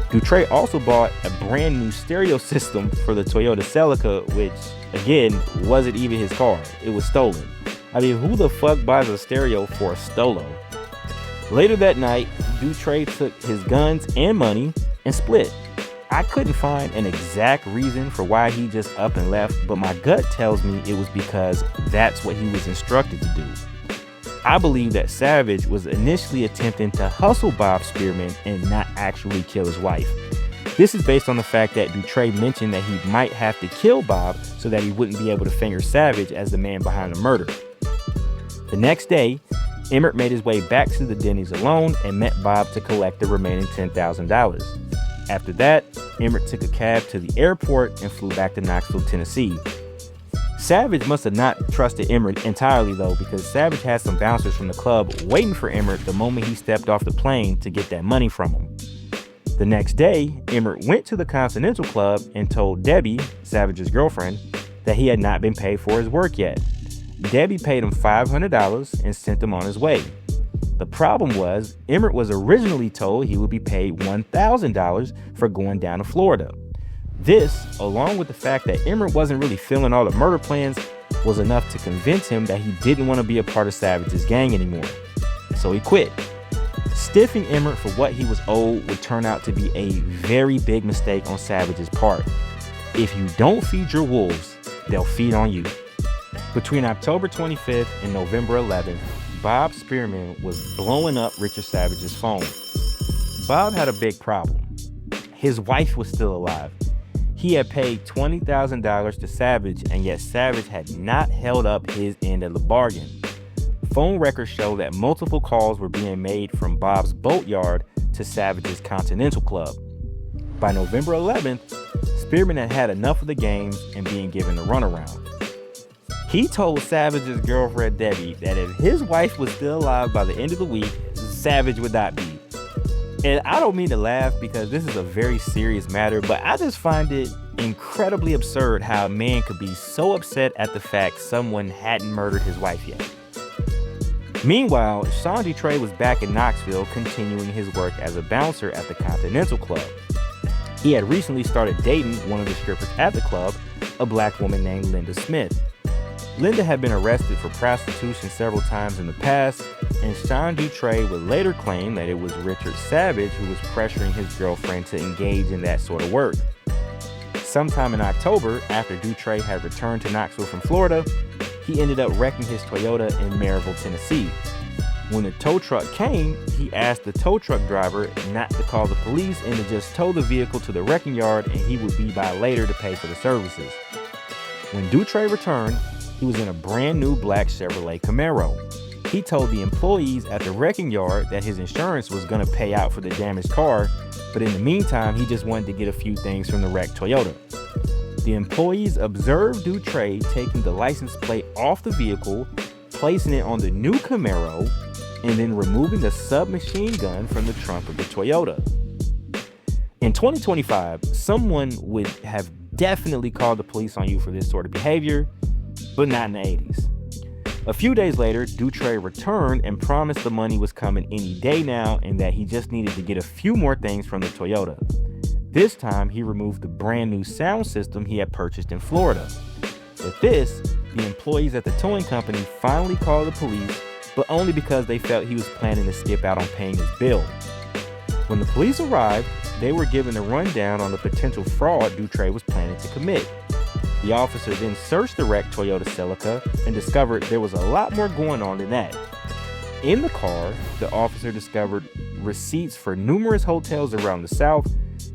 Dutray also bought a brand new stereo system for the Toyota Celica, which, again, wasn't even his car. It was stolen. I mean, who the fuck buys a stereo for a Stolo? Later that night, Dutray took his guns and money and split. I couldn't find an exact reason for why he just up and left, but my gut tells me it was because that's what he was instructed to do. I believe that Savage was initially attempting to hustle Bob Spearman and not actually kill his wife. This is based on the fact that Dutray mentioned that he might have to kill Bob so that he wouldn't be able to finger Savage as the man behind the murder. The next day, Emmert made his way back to the Denny's alone and met Bob to collect the remaining $10,000. After that, Emmert took a cab to the airport and flew back to Knoxville, Tennessee. Savage must have not trusted Emmert entirely though, because Savage had some bouncers from the club waiting for Emmert the moment he stepped off the plane to get that money from him. The next day, Emmert went to the Continental Club and told Debbie, Savage's girlfriend, that he had not been paid for his work yet. Debbie paid him $500 and sent him on his way. The problem was, Emmert was originally told he would be paid $1,000 for going down to Florida. This, along with the fact that Emmert wasn't really feeling all the murder plans, was enough to convince him that he didn't want to be a part of Savage's gang anymore. So he quit. Stiffing Emmert for what he was owed would turn out to be a very big mistake on Savage's part. If you don't feed your wolves, they'll feed on you. Between October 25th and November 11th, Bob Spearman was blowing up Richard Savage's phone. Bob had a big problem. His wife was still alive. He had paid $20,000 to Savage, and yet Savage had not held up his end of the bargain. Phone records show that multiple calls were being made from Bob's boatyard to Savage's Continental Club. By November 11th, Spearman had had enough of the games and being given the runaround. He told Savage's girlfriend Debbie that if his wife was still alive by the end of the week, Savage would not be. And I don't mean to laugh because this is a very serious matter, but I just find it incredibly absurd how a man could be so upset at the fact someone hadn't murdered his wife yet. Meanwhile, Sean Dutray was back in Knoxville continuing his work as a bouncer at the Continental Club. He had recently started dating one of the strippers at the club, a black woman named Linda Smith. Linda had been arrested for prostitution several times in the past, and Sean Dutray would later claim that it was Richard Savage who was pressuring his girlfriend to engage in that sort of work. Sometime in October, after Dutray had returned to Knoxville from Florida, he ended up wrecking his Toyota in Maryville, Tennessee. When the tow truck came, he asked the tow truck driver not to call the police and to just tow the vehicle to the wrecking yard, and he would be by later to pay for the services. When Dutray returned, he was in a brand new black Chevrolet Camaro. He told the employees at the wrecking yard that his insurance was going to pay out for the damaged car, but in the meantime, he just wanted to get a few things from the wrecked Toyota. The employees observed Dutray taking the license plate off the vehicle, placing it on the new Camaro, and then removing the submachine gun from the trunk of the Toyota. In 2025, someone would have definitely called the police on you for this sort of behavior, but not in the 80s. A few days later, Dutray returned and promised the money was coming any day now and that he just needed to get a few more things from the Toyota. This time, he removed the brand new sound system he had purchased in Florida. With this, the employees at the towing company finally called the police, but only because they felt he was planning to skip out on paying his bill. When the police arrived, they were given a rundown on the potential fraud Dutre was planning to commit. The officer then searched the wrecked Toyota Celica and discovered there was a lot more going on than that. In the car, the officer discovered receipts for numerous hotels around the South,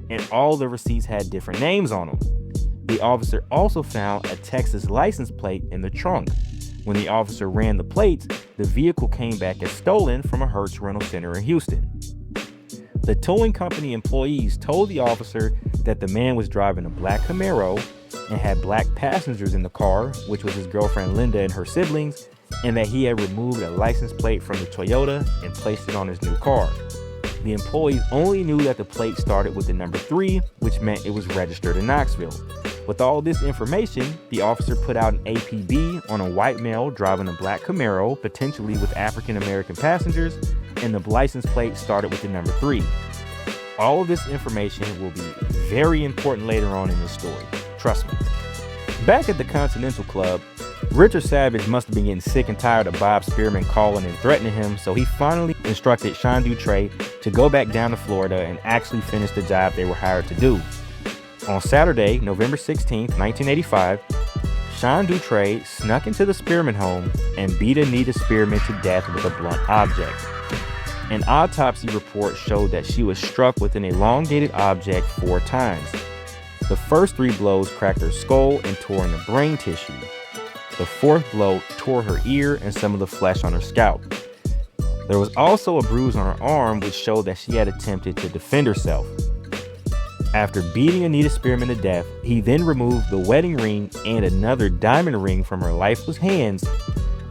and all the receipts had different names on them. The officer also found a Texas license plate in the trunk. When the officer ran the plates, the vehicle came back as stolen from a Hertz rental center in Houston. The towing company employees told the officer that the man was driving a black Camaro and had black passengers in the car, which was his girlfriend Linda and her siblings, and that he had removed a license plate from the Toyota and placed it on his new car. The employees only knew that the plate started with the number 3, which meant it was registered in Knoxville. With all this information, the officer put out an APB on a white male driving a black Camaro, potentially with African American passengers, and the license plate started with the number 3. All of this information will be very important later on in this story. Trust me. Back at the Continental Club, Richard Savage must have been getting sick and tired of Bob Spearman calling and threatening him, so he finally instructed Sean Dutre to go back down to Florida and actually finish the job they were hired to do. On Saturday, November 16, 1985, Sean Dutre snuck into the Spearman home and beat Anita Spearman to death with a blunt object. An autopsy report showed that she was struck with an elongated object 4 times. The first 3 blows cracked her skull and tore in the brain tissue. The 4th blow tore her ear and some of the flesh on her scalp. There was also a bruise on her arm which showed that she had attempted to defend herself. After beating Anita Spearman to death, he then removed the wedding ring and another diamond ring from her lifeless hands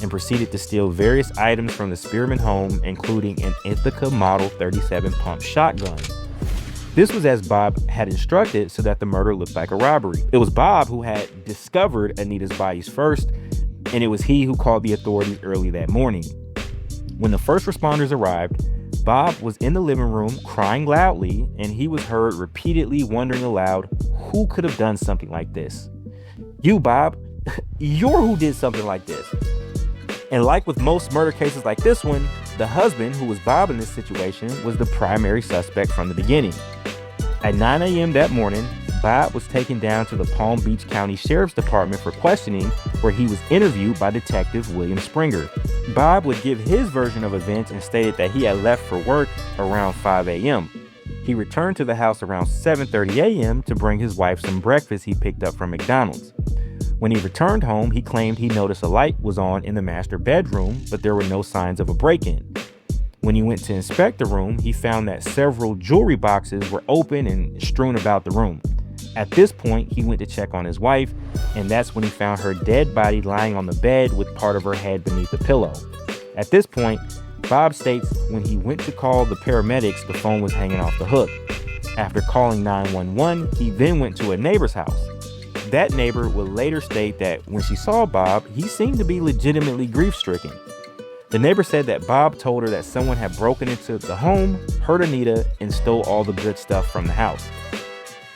and proceeded to steal various items from the Spearman home, including an Ithaca Model 37 pump shotgun. This was as Bob had instructed so that the murder looked like a robbery. It was Bob who had discovered Anita's bodies first, and it was he who called the authorities early that morning. When the first responders arrived, Bob was in the living room crying loudly, and he was heard repeatedly wondering aloud who could have done something like this. You, Bob, you're who did something like this. And like with most murder cases like this one, the husband, who was Bob in this situation, was the primary suspect from the beginning. At 9 a.m. that morning, Bob was taken down to the Palm Beach County Sheriff's Department for questioning, where he was interviewed by Detective William Springer. Bob would give his version of events and stated that he had left for work around 5 a.m. He returned to the house around 7:30 a.m. to bring his wife some breakfast he picked up from McDonald's. When he returned home, he claimed he noticed a light was on in the master bedroom, but there were no signs of a break-in. When he went to inspect the room, he found that several jewelry boxes were open and strewn about the room. At this point, he went to check on his wife, and that's when he found her dead body lying on the bed with part of her head beneath the pillow. At this point, Bob states when he went to call the paramedics, the phone was hanging off the hook. After calling 911, he then went to a neighbor's house. That neighbor would later state that when she saw Bob, he seemed to be legitimately grief-stricken. The neighbor said that Bob told her that someone had broken into the home, hurt Anita, and stole all the good stuff from the house.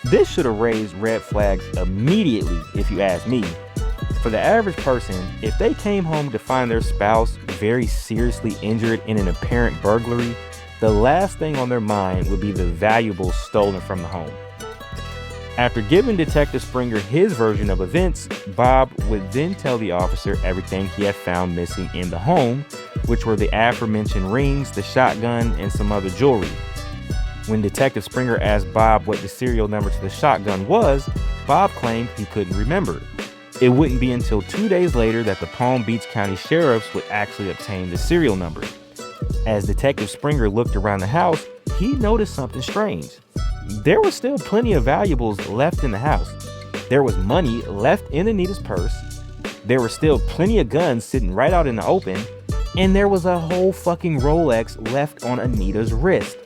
This should have raised red flags immediately, if you ask me. For the average person, if they came home to find their spouse very seriously injured in an apparent burglary, the last thing on their mind would be the valuables stolen from the home. After giving Detective Springer his version of events, Bob would then tell the officer everything he had found missing in the home, which were the aforementioned rings, the shotgun, and some other jewelry. When Detective Springer asked Bob what the serial number to the shotgun was, Bob claimed he couldn't remember. It wouldn't be until 2 days later that the Palm Beach County Sheriffs would actually obtain the serial number. As Detective Springer looked around the house, he noticed something strange. There were still plenty of valuables left in the house. There was money left in Anita's purse. There were still plenty of guns sitting right out in the open. And there was a whole fucking Rolex left on Anita's wrist.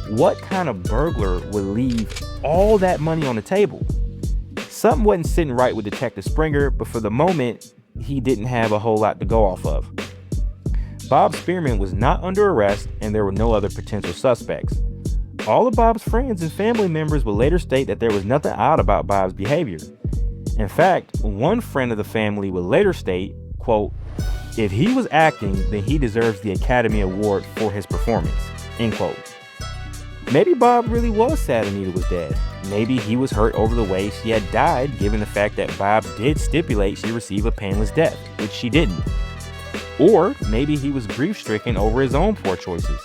What kind of burglar would leave all that money on the table? Something wasn't sitting right with Detective Springer, but for the moment, he didn't have a whole lot to go off of. Bob Spearman was not under arrest, and there were no other potential suspects. All of Bob's friends and family members would later state that there was nothing odd about Bob's behavior. In fact, one friend of the family would later state, quote, "If he was acting, then he deserves the Academy Award for his performance," end quote. Maybe Bob really was sad Anita was dead. Maybe he was hurt over the way she had died, given the fact that Bob did stipulate she receive a painless death, which she didn't. Or maybe he was grief-stricken over his own poor choices.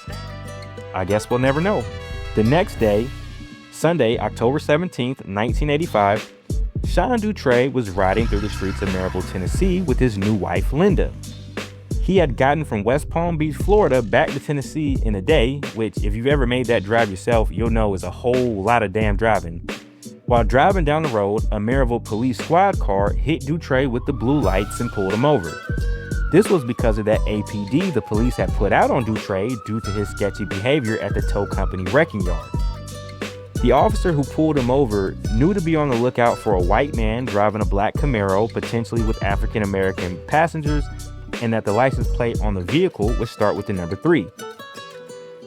I guess we'll never know. The next day, Sunday, October 17th, 1985, Sean Dutray was riding through the streets of Maryville, Tennessee with his new wife, Linda. He had gotten from West Palm Beach, Florida back to Tennessee in a day, which if you've ever made that drive yourself, you'll know is a whole lot of damn driving. While driving down the road, a Maryville police squad car hit Dutray with the blue lights and pulled him over. This was because of that APD the police had put out on Dutray due to his sketchy behavior at the tow company wrecking yard. The officer who pulled him over knew to be on the lookout for a white man driving a black Camaro, potentially with African American passengers, and that the license plate on the vehicle would start with the number 3.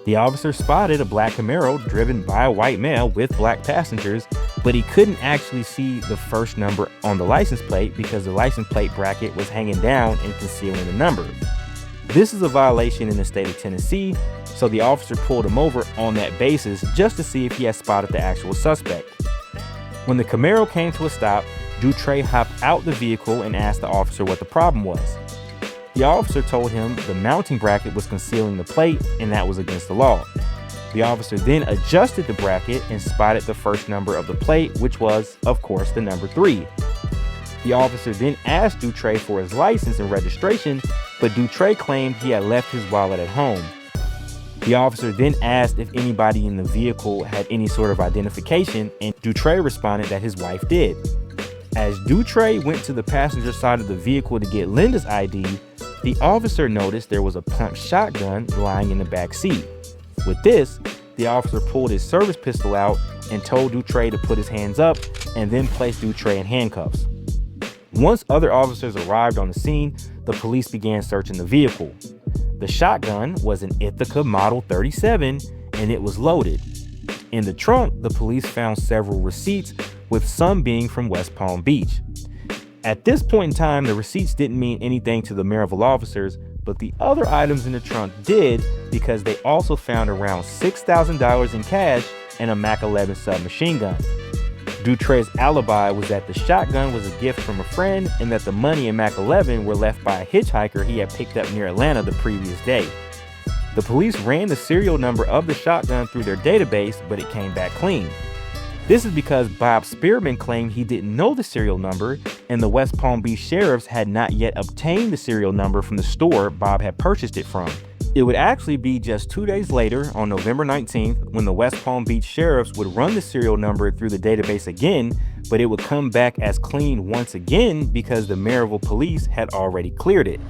The officer spotted a black Camaro driven by a white male with black passengers, but he couldn't actually see the first number on the license plate because the license plate bracket was hanging down and concealing the number. This is a violation in the state of Tennessee, so the officer pulled him over on that basis just to see if he had spotted the actual suspect. When the Camaro came to a stop, Dutray hopped out the vehicle and asked the officer what the problem was. The officer told him the mounting bracket was concealing the plate and that was against the law. The officer then adjusted the bracket and spotted the first number of the plate, which was, of course, the number 3. The officer then asked Dutray for his license and registration, but Dutray claimed he had left his wallet at home. The officer then asked if anybody in the vehicle had any sort of identification, and Dutray responded that his wife did. As Dutray went to the passenger side of the vehicle to get Linda's ID, the officer noticed there was a pump shotgun lying in the back seat. With this, the officer pulled his service pistol out and told Dutray to put his hands up and then placed Dutray in handcuffs. Once other officers arrived on the scene, the police began searching the vehicle. The shotgun was an Ithaca Model 37 and it was loaded. In the trunk, the police found several receipts, with some being from West Palm Beach. At this point in time, the receipts didn't mean anything to the Maryville officers, but the other items in the trunk did, because they also found around $6,000 in cash and a Mac 11 submachine gun. Dutray's alibi was that the shotgun was a gift from a friend and that the money and Mac 11 were left by a hitchhiker he had picked up near Atlanta the previous day. The police ran the serial number of the shotgun through their database, but it came back clean. This is because Bob Spearman claimed he didn't know the serial number, and the West Palm Beach sheriffs had not yet obtained the serial number from the store Bob had purchased it from. It would actually be just 2 days later, on November 19th, when the West Palm Beach sheriffs would run the serial number through the database again, but it would come back as clean once again because the Maryville police had already cleared it.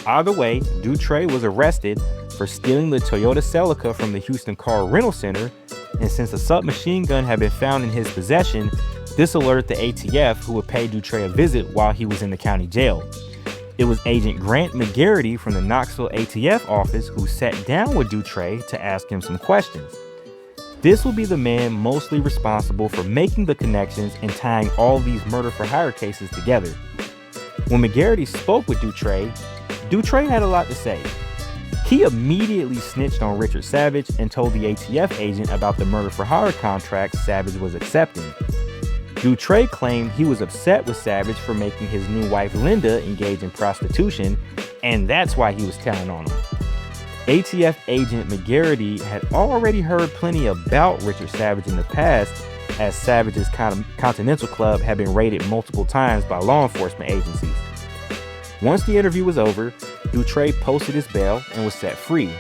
Either way, Dutray was arrested for stealing the Toyota Celica from the Houston Car Rental Center, and since a submachine gun had been found in his possession, this alerted the ATF, who would pay Dutray a visit while he was in the county jail. It was Agent Grant McGarity from the Knoxville ATF office who sat down with Dutray to ask him some questions. This will be the man mostly responsible for making the connections and tying all these murder-for-hire cases together. When McGarity spoke with Dutray, Dutray had a lot to say. He immediately snitched on Richard Savage and told the ATF agent about the murder-for-hire contract Savage was accepting. Dutray claimed he was upset with Savage for making his new wife Linda engage in prostitution, and that's why he was telling on him. ATF agent McGarity had already heard plenty about Richard Savage in the past, as Savage's Continental Club had been raided multiple times by law enforcement agencies. Once the interview was over, Dutray posted his bail and was set free.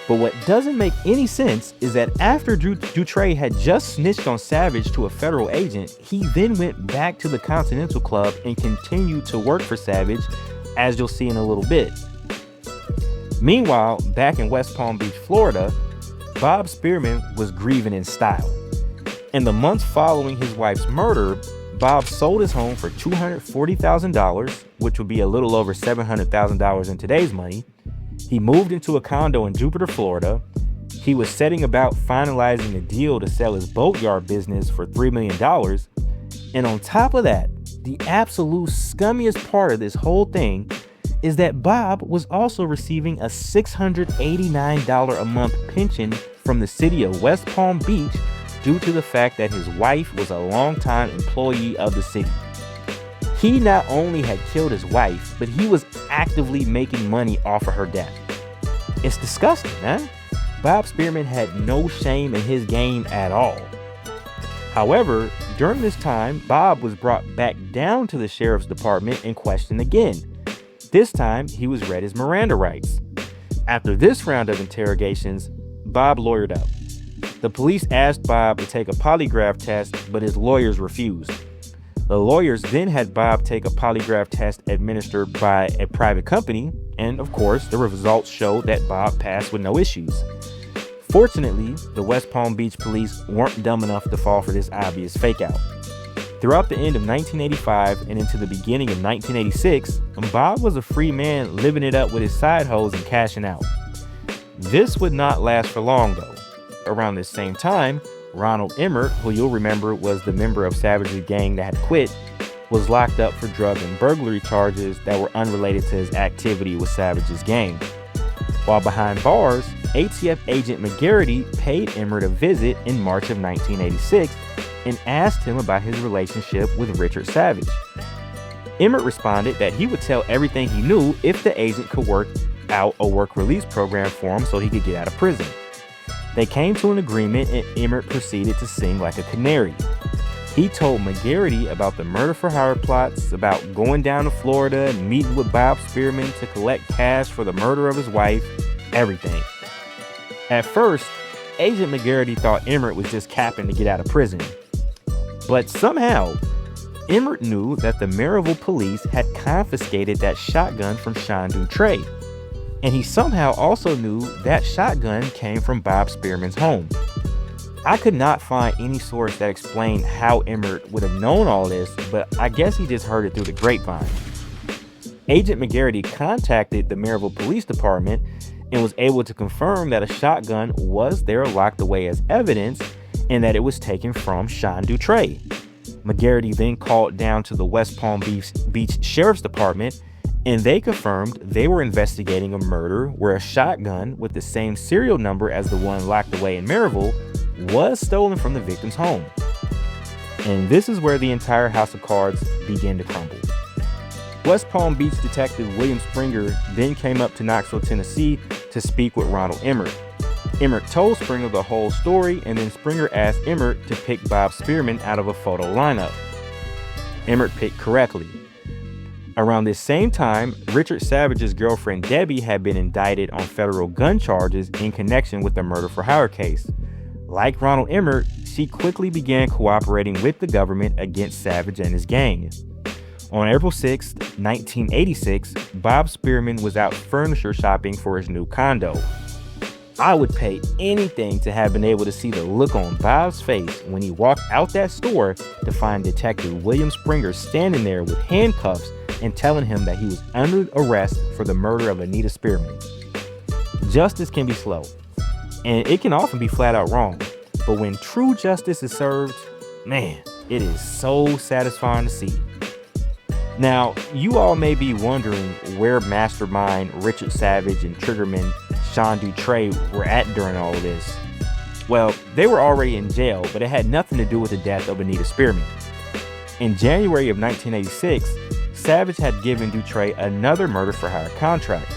But what doesn't make any sense is that after Dutray had just snitched on Savage to a federal agent, he then went back to the Continental Club and continued to work for Savage, as you'll see in a little bit. Meanwhile, back in West Palm Beach, Florida, Bob Spearman was grieving in style. In the months following his wife's murder, Bob sold his home for $240,000, which would be a little over $700,000 in today's money. He moved into a condo in Jupiter, Florida. He was setting about finalizing a deal to sell his boatyard business for $3 million. And on top of that, the absolute scummiest part of this whole thing is that Bob was also receiving a $689 a month pension from the city of West Palm Beach due to the fact that his wife was a longtime employee of the city. He not only had killed his wife, but he was actively making money off of her death. It's disgusting, man. Bob Spearman had no shame in his game at all. However, during this time, Bob was brought back down to the sheriff's department and questioned again. This time, he was read his Miranda rights. After this round of interrogations, Bob lawyered up. The police asked Bob to take a polygraph test, but his lawyers refused. The lawyers then had Bob take a polygraph test administered by a private company, and of course, the results showed that Bob passed with no issues. Fortunately, the West Palm Beach police weren't dumb enough to fall for this obvious fake-out. Throughout the end of 1985 and into the beginning of 1986, Bob was a free man living it up with his side hoes and cashing out. This would not last for long, though. Around this same time, Ronald Emmert, who you'll remember was the member of Savage's gang that had quit, was locked up for drug and burglary charges that were unrelated to his activity with Savage's gang. While behind bars, ATF agent McGarity paid Emmert a visit in March of 1986 and asked him about his relationship with Richard Savage. Emmert responded that he would tell everything he knew if the agent could work out a work release program for him so he could get out of prison. They came to an agreement and Emmert proceeded to sing like a canary. He told McGarity about the murder for hire plots, about going down to Florida and meeting with Bob Spearman to collect cash for the murder of his wife, everything. At first, Agent McGarity thought Emmert was just capping to get out of prison. But somehow, Emmert knew that the Maryville police had confiscated that shotgun from Sean Dutray. And he somehow also knew that shotgun came from Bob Spearman's home. I could not find any source that explained how Emmert would have known all this, but I guess he just heard it through the grapevine. Agent McGarity contacted the Maryville Police Department and was able to confirm that a shotgun was there locked away as evidence and that it was taken from Sean Dutray. McGarity then called down to the West Palm Beach Sheriff's Department and they confirmed they were investigating a murder where a shotgun with the same serial number as the one locked away in Maryville was stolen from the victim's home. And this is where the entire house of cards began to crumble. West Palm Beach Detective William Springer then came up to Knoxville, Tennessee to speak with Ronald Emmert. Emmert told Springer the whole story and then Springer asked Emmert to pick Bob Spearman out of a photo lineup. Emmert picked correctly. Around this same time, Richard Savage's girlfriend Debbie had been indicted on federal gun charges in connection with the murder for hire case. Like Ronald Emmert, she quickly began cooperating with the government against Savage and his gang. On April 6, 1986, Bob Spearman was out furniture shopping for his new condo. I would pay anything to have been able to see the look on Bob's face when he walked out that store to find Detective William Springer standing there with handcuffs and telling him that he was under arrest for the murder of Anita Spearman. Justice can be slow, and it can often be flat out wrong, but when true justice is served, man, it is so satisfying to see. Now, you all may be wondering where Mastermind, Richard Savage, and Triggerman Sean Dutray were at during all of this. Well, they were already in jail, but it had nothing to do with the death of Anita Spearman. In January of 1986, Savage had given Dutray another murder for hire contract.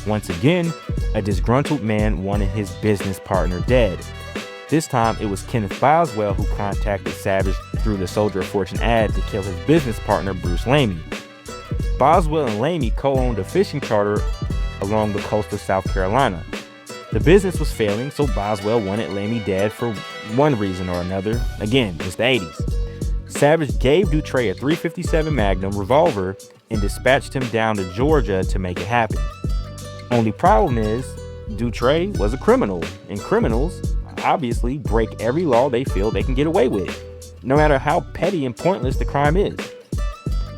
Once again, a disgruntled man wanted his business partner dead. This time, it was Kenneth Boswell who contacted Savage through the Soldier of Fortune ad to kill his business partner, Bruce Lamey. Boswell and Lamey co-owned a fishing charter along the coast of South Carolina. The business was failing, so Boswell wanted Lamey dead for one reason or another. Again, it's the 80s. Savage gave Dutray a .357 Magnum revolver and dispatched him down to Georgia to make it happen. Only problem is, Dutray was a criminal, and criminals obviously break every law they feel they can get away with, no matter how petty and pointless the crime is.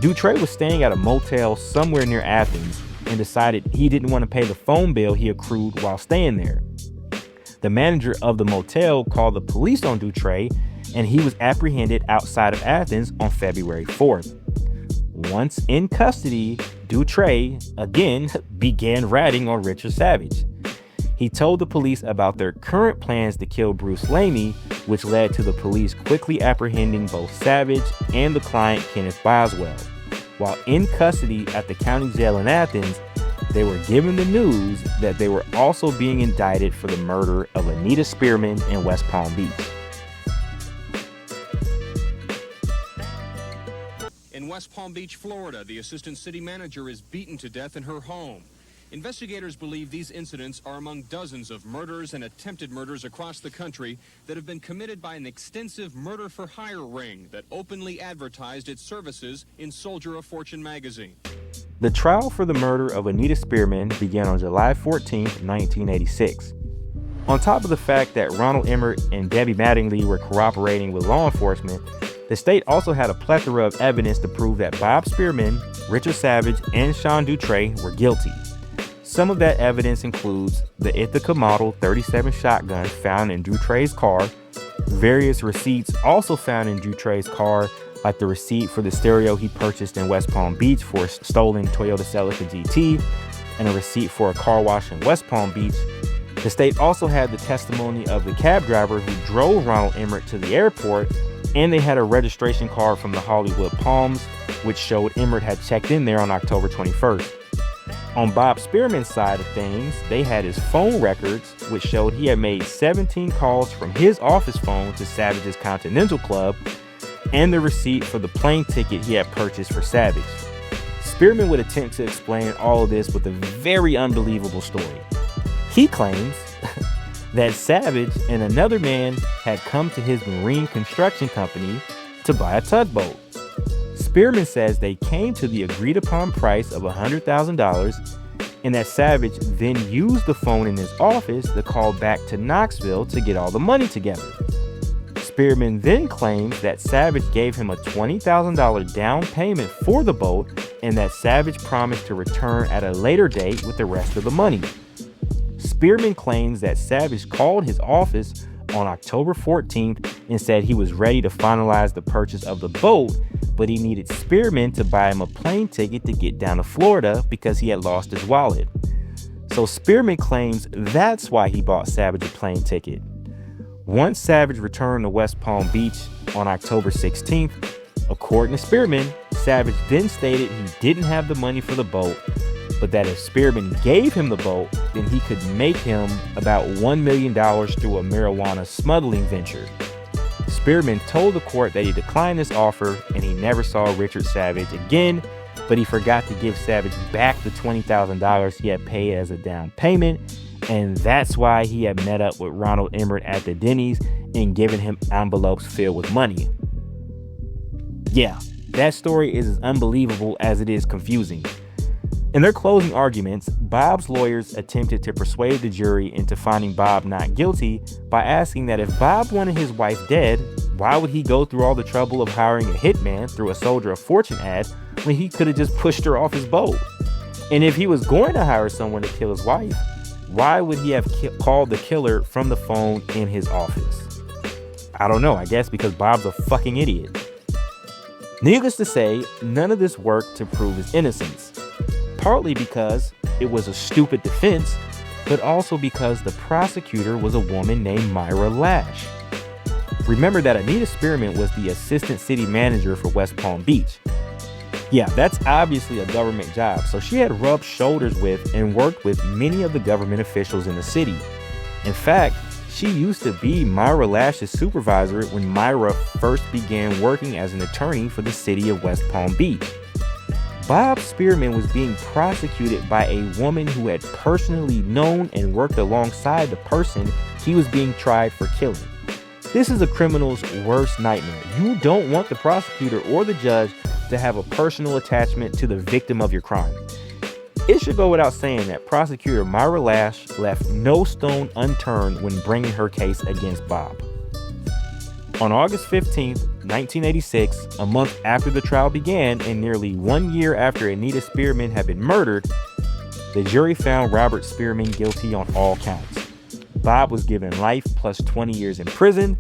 Dutray was staying at a motel somewhere near Athens and decided he didn't want to pay the phone bill he accrued while staying there. The manager of the motel called the police on Dutre, and he was apprehended outside of Athens on February 4th. Once in custody, Dutre again began ratting on Richard Savage. He told the police about their current plans to kill Bruce Lamey, which led to the police quickly apprehending both Savage and the client Kenneth Boswell. While in custody at the county jail in Athens, they were given the news that they were also being indicted for the murder of Anita Spearman in West Palm Beach. In West Palm Beach, Florida, the assistant city manager is beaten to death in her home. Investigators believe these incidents are among dozens of murders and attempted murders across the country that have been committed by an extensive murder-for-hire ring that openly advertised its services in Soldier of Fortune magazine. The trial for the murder of Anita Spearman began on July 14, 1986. On top of the fact that Ronald Emmert and Debbie Mattingly were cooperating with law enforcement, the state also had a plethora of evidence to prove that Bob Spearman, Richard Savage, and Sean Dutre were guilty. Some of that evidence includes the Ithaca Model 37 shotgun found in Dutre's car, various receipts also found in Dutre's car, like the receipt for the stereo he purchased in West Palm Beach for a stolen Toyota Celica GT, and a receipt for a car wash in West Palm Beach. The state also had the testimony of the cab driver who drove Ronald Emmert to the airport, and they had a registration card from the Hollywood Palms, which showed Emmert had checked in there on October 21st. On Bob Spearman's side of things, they had his phone records, which showed he had made 17 calls from his office phone to Savage's Continental Club, and the receipt for the plane ticket he had purchased for Savage. Spearman would attempt to explain all of this with a very unbelievable story. He claims that Savage and another man had come to his marine construction company to buy a tugboat. Spearman says they came to the agreed upon price of $100,000, and that Savage then used the phone in his office to call back to Knoxville to get all the money together. Spearman then claims that Savage gave him a $20,000 down payment for the boat, and that Savage promised to return at a later date with the rest of the money. Spearman claims that Savage called his office on October 14th and said he was ready to finalize the purchase of the boat, but he needed Spearman to buy him a plane ticket to get down to Florida because he had lost his wallet. So Spearman claims that's why he bought Savage a plane ticket. Once Savage returned to West Palm Beach on October 16th, according to Spearman, Savage then stated he didn't have the money for the boat, but that if Spearman gave him the boat, then he could make him about $1 million through a marijuana smuggling venture. Spearman told the court that he declined this offer and he never saw Richard Savage again, but he forgot to give Savage back the $20,000 he had paid as a down payment, and that's why he had met up with Ronald Emmert at the Denny's and given him envelopes filled with money. Yeah, that story is as unbelievable as it is confusing. In their closing arguments, Bob's lawyers attempted to persuade the jury into finding Bob not guilty by asking that if Bob wanted his wife dead, why would he go through all the trouble of hiring a hitman through a Soldier of Fortune ad when he could have just pushed her off his boat? And if he was going to hire someone to kill his wife, why would he have called the killer from the phone in his office? I don't know, I guess because Bob's a fucking idiot. Needless to say, none of this worked to prove his innocence. Partly because it was a stupid defense, but also because the prosecutor was a woman named Myra Lash. Remember that Anita Spearman was the assistant city manager for West Palm Beach. Yeah, that's obviously a government job, so she had rubbed shoulders with and worked with many of the government officials in the city. In fact, she used to be Myra Lash's supervisor when Myra first began working as an attorney for the city of West Palm Beach. Bob Spearman was being prosecuted by a woman who had personally known and worked alongside the person he was being tried for killing. This is a criminal's worst nightmare. You don't want the prosecutor or the judge to have a personal attachment to the victim of your crime. It should go without saying that prosecutor Myra Lash left no stone unturned when bringing her case against Bob. On August 15th, 1986, a month after the trial began and nearly 1 year after Anita Spearman had been murdered, the jury found Robert Spearman guilty on all counts. Bob was given life plus 20 years in prison,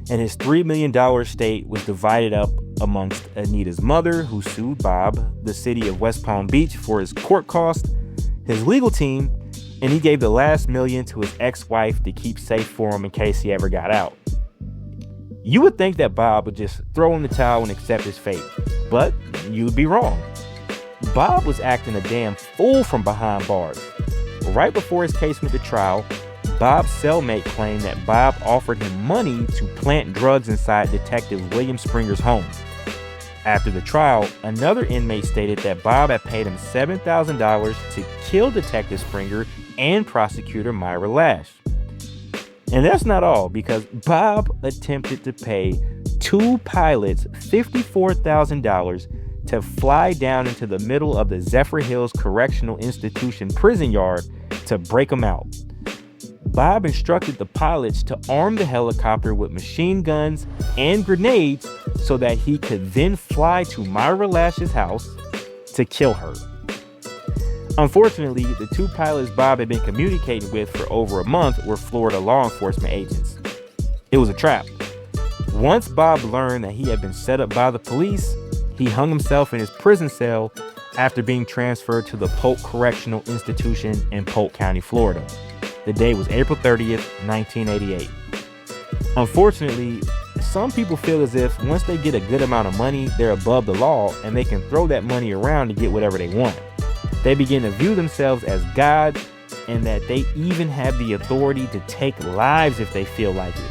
and his $3 million estate was divided up amongst Anita's mother, who sued Bob, the city of West Palm Beach for his court costs, his legal team, and he gave the last $1 million to his ex-wife to keep safe for him in case he ever got out. You would think that Bob would just throw in the towel and accept his fate, but you'd be wrong. Bob was acting a damn fool from behind bars. Right before his case went to trial, Bob's cellmate claimed that Bob offered him money to plant drugs inside Detective William Springer's home. After the trial, another inmate stated that Bob had paid him $7,000 to kill Detective Springer and prosecutor Myra Lash. And that's not all, because Bob attempted to pay two pilots $54,000 to fly down into the middle of the Zephyr Hills Correctional Institution prison yard to break them out. Bob instructed the pilots to arm the helicopter with machine guns and grenades so that he could then fly to Myra Lash's house to kill her. Unfortunately, the two pilots Bob had been communicating with for over a month were Florida law enforcement agents. It was a trap. Once Bob learned that he had been set up by the police, he hung himself in his prison cell after being transferred to the Polk Correctional Institution in Polk County, Florida. The day was April 30th, 1988. Unfortunately, some people feel as if once they get a good amount of money, they're above the law and they can throw that money around to get whatever they want. They begin to view themselves as gods and that they even have the authority to take lives if they feel like it.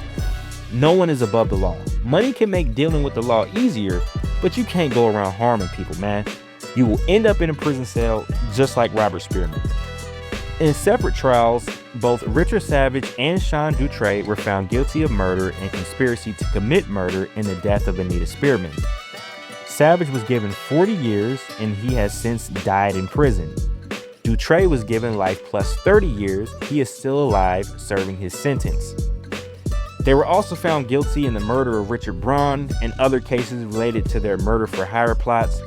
No one is above the law. Money can make dealing with the law easier, but you can't go around harming people, man. You will end up in a prison cell just like Robert Spearman. In separate trials, both Richard Savage and Sean Dutre were found guilty of murder and conspiracy to commit murder in the death of Anita Spearman. Savage was given 40 years and he has since died in prison. Dutre was given life plus 30 years. He is still alive, serving his sentence. They were also found guilty in the murder of Richard Braun and other cases related to their murder-for-hire plots.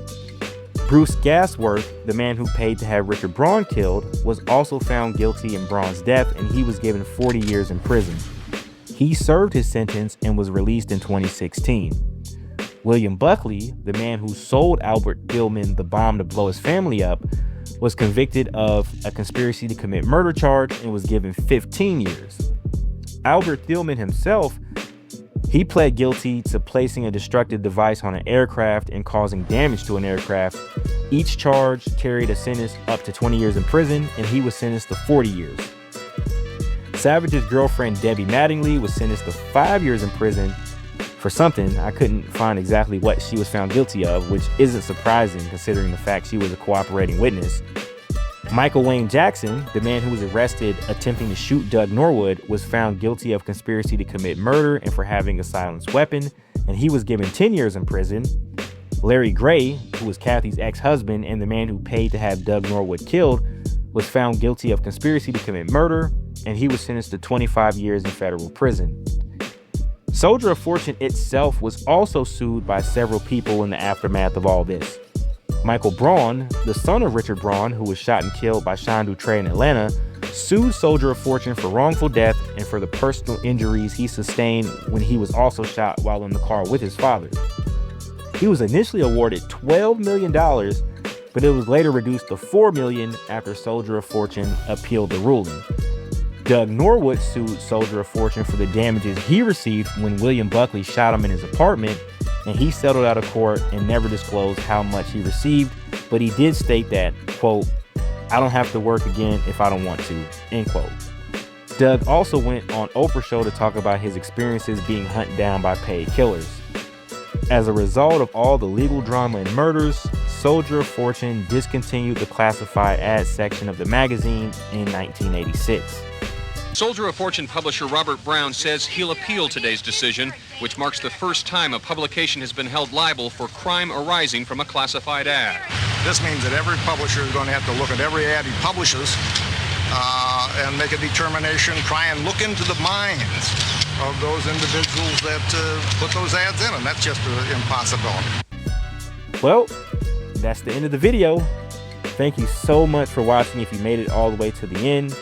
Bruce Gasworth, the man who paid to have Richard Braun killed, was also found guilty in Braun's death, and he was given 40 years in prison. He served his sentence and was released in 2016. William Buckley, the man who sold Albert Thielman the bomb to blow his family up, was convicted of a conspiracy to commit murder charge and was given 15 years. Albert Thielman himself, he pled guilty to placing a destructive device on an aircraft and causing damage to an aircraft. Each charge carried a sentence up to 20 years in prison, and he was sentenced to 40 years. Savage's girlfriend, Debbie Mattingly, was sentenced to 5 years in prison for something. I couldn't find exactly what she was found guilty of, which isn't surprising considering the fact she was a cooperating witness. Michael Wayne Jackson, the man who was arrested attempting to shoot Doug Norwood, was found guilty of conspiracy to commit murder and for having a silenced weapon, and he was given 10 years in prison. Larry Gray, who was Kathy's ex-husband and the man who paid to have Doug Norwood killed, was found guilty of conspiracy to commit murder, and he was sentenced to 25 years in federal prison. Soldier of Fortune itself was also sued by several people in the aftermath of all this. Michael Braun, the son of Richard Braun, who was shot and killed by Sean Dutre in Atlanta, sued Soldier of Fortune for wrongful death and for the personal injuries he sustained when he was also shot while in the car with his father. He was initially awarded $12 million, but it was later reduced to $4 million after Soldier of Fortune appealed the ruling. Doug Norwood sued Soldier of Fortune for the damages he received when William Buckley shot him in his apartment, and he settled out of court and never disclosed how much he received, but he did state that, quote, "I don't have to work again if I don't want to," end quote. Doug also went on Oprah's show to talk about his experiences being hunted down by paid killers. As a result of all the legal drama and murders, Soldier of Fortune discontinued the classified ads section of the magazine in 1986. Soldier of Fortune publisher Robert Brown says he'll appeal today's decision, which marks the first time a publication has been held liable for crime arising from a classified ad. This means that every publisher is going to have to look at every ad he publishes and make a determination, try and look into the minds of those individuals that put those ads in, and that's just an impossibility. Well, that's the end of the video. Thank you so much for watching if you made it all the way to the end.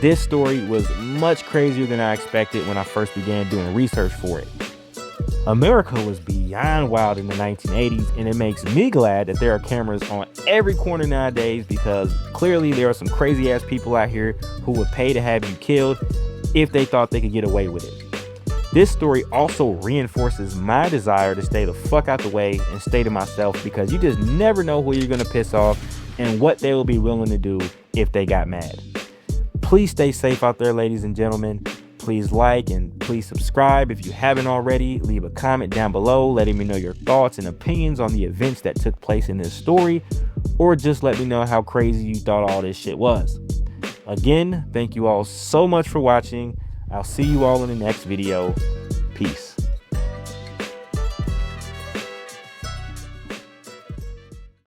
This story was much crazier than I expected when I first began doing research for it. America was beyond wild in the 1980s, and it makes me glad that there are cameras on every corner nowadays, because clearly there are some crazy ass people out here who would pay to have you killed if they thought they could get away with it. This story also reinforces my desire to stay the fuck out the way and stay to myself, because you just never know who you're gonna piss off and what they will be willing to do if they got mad. Please stay safe out there, ladies and gentlemen. Please like and please subscribe if you haven't already. Leave a comment down below letting me know your thoughts and opinions on the events that took place in this story, or just let me know how crazy you thought all this shit was. Again, thank you all so much for watching. I'll see you all in the next video. Peace.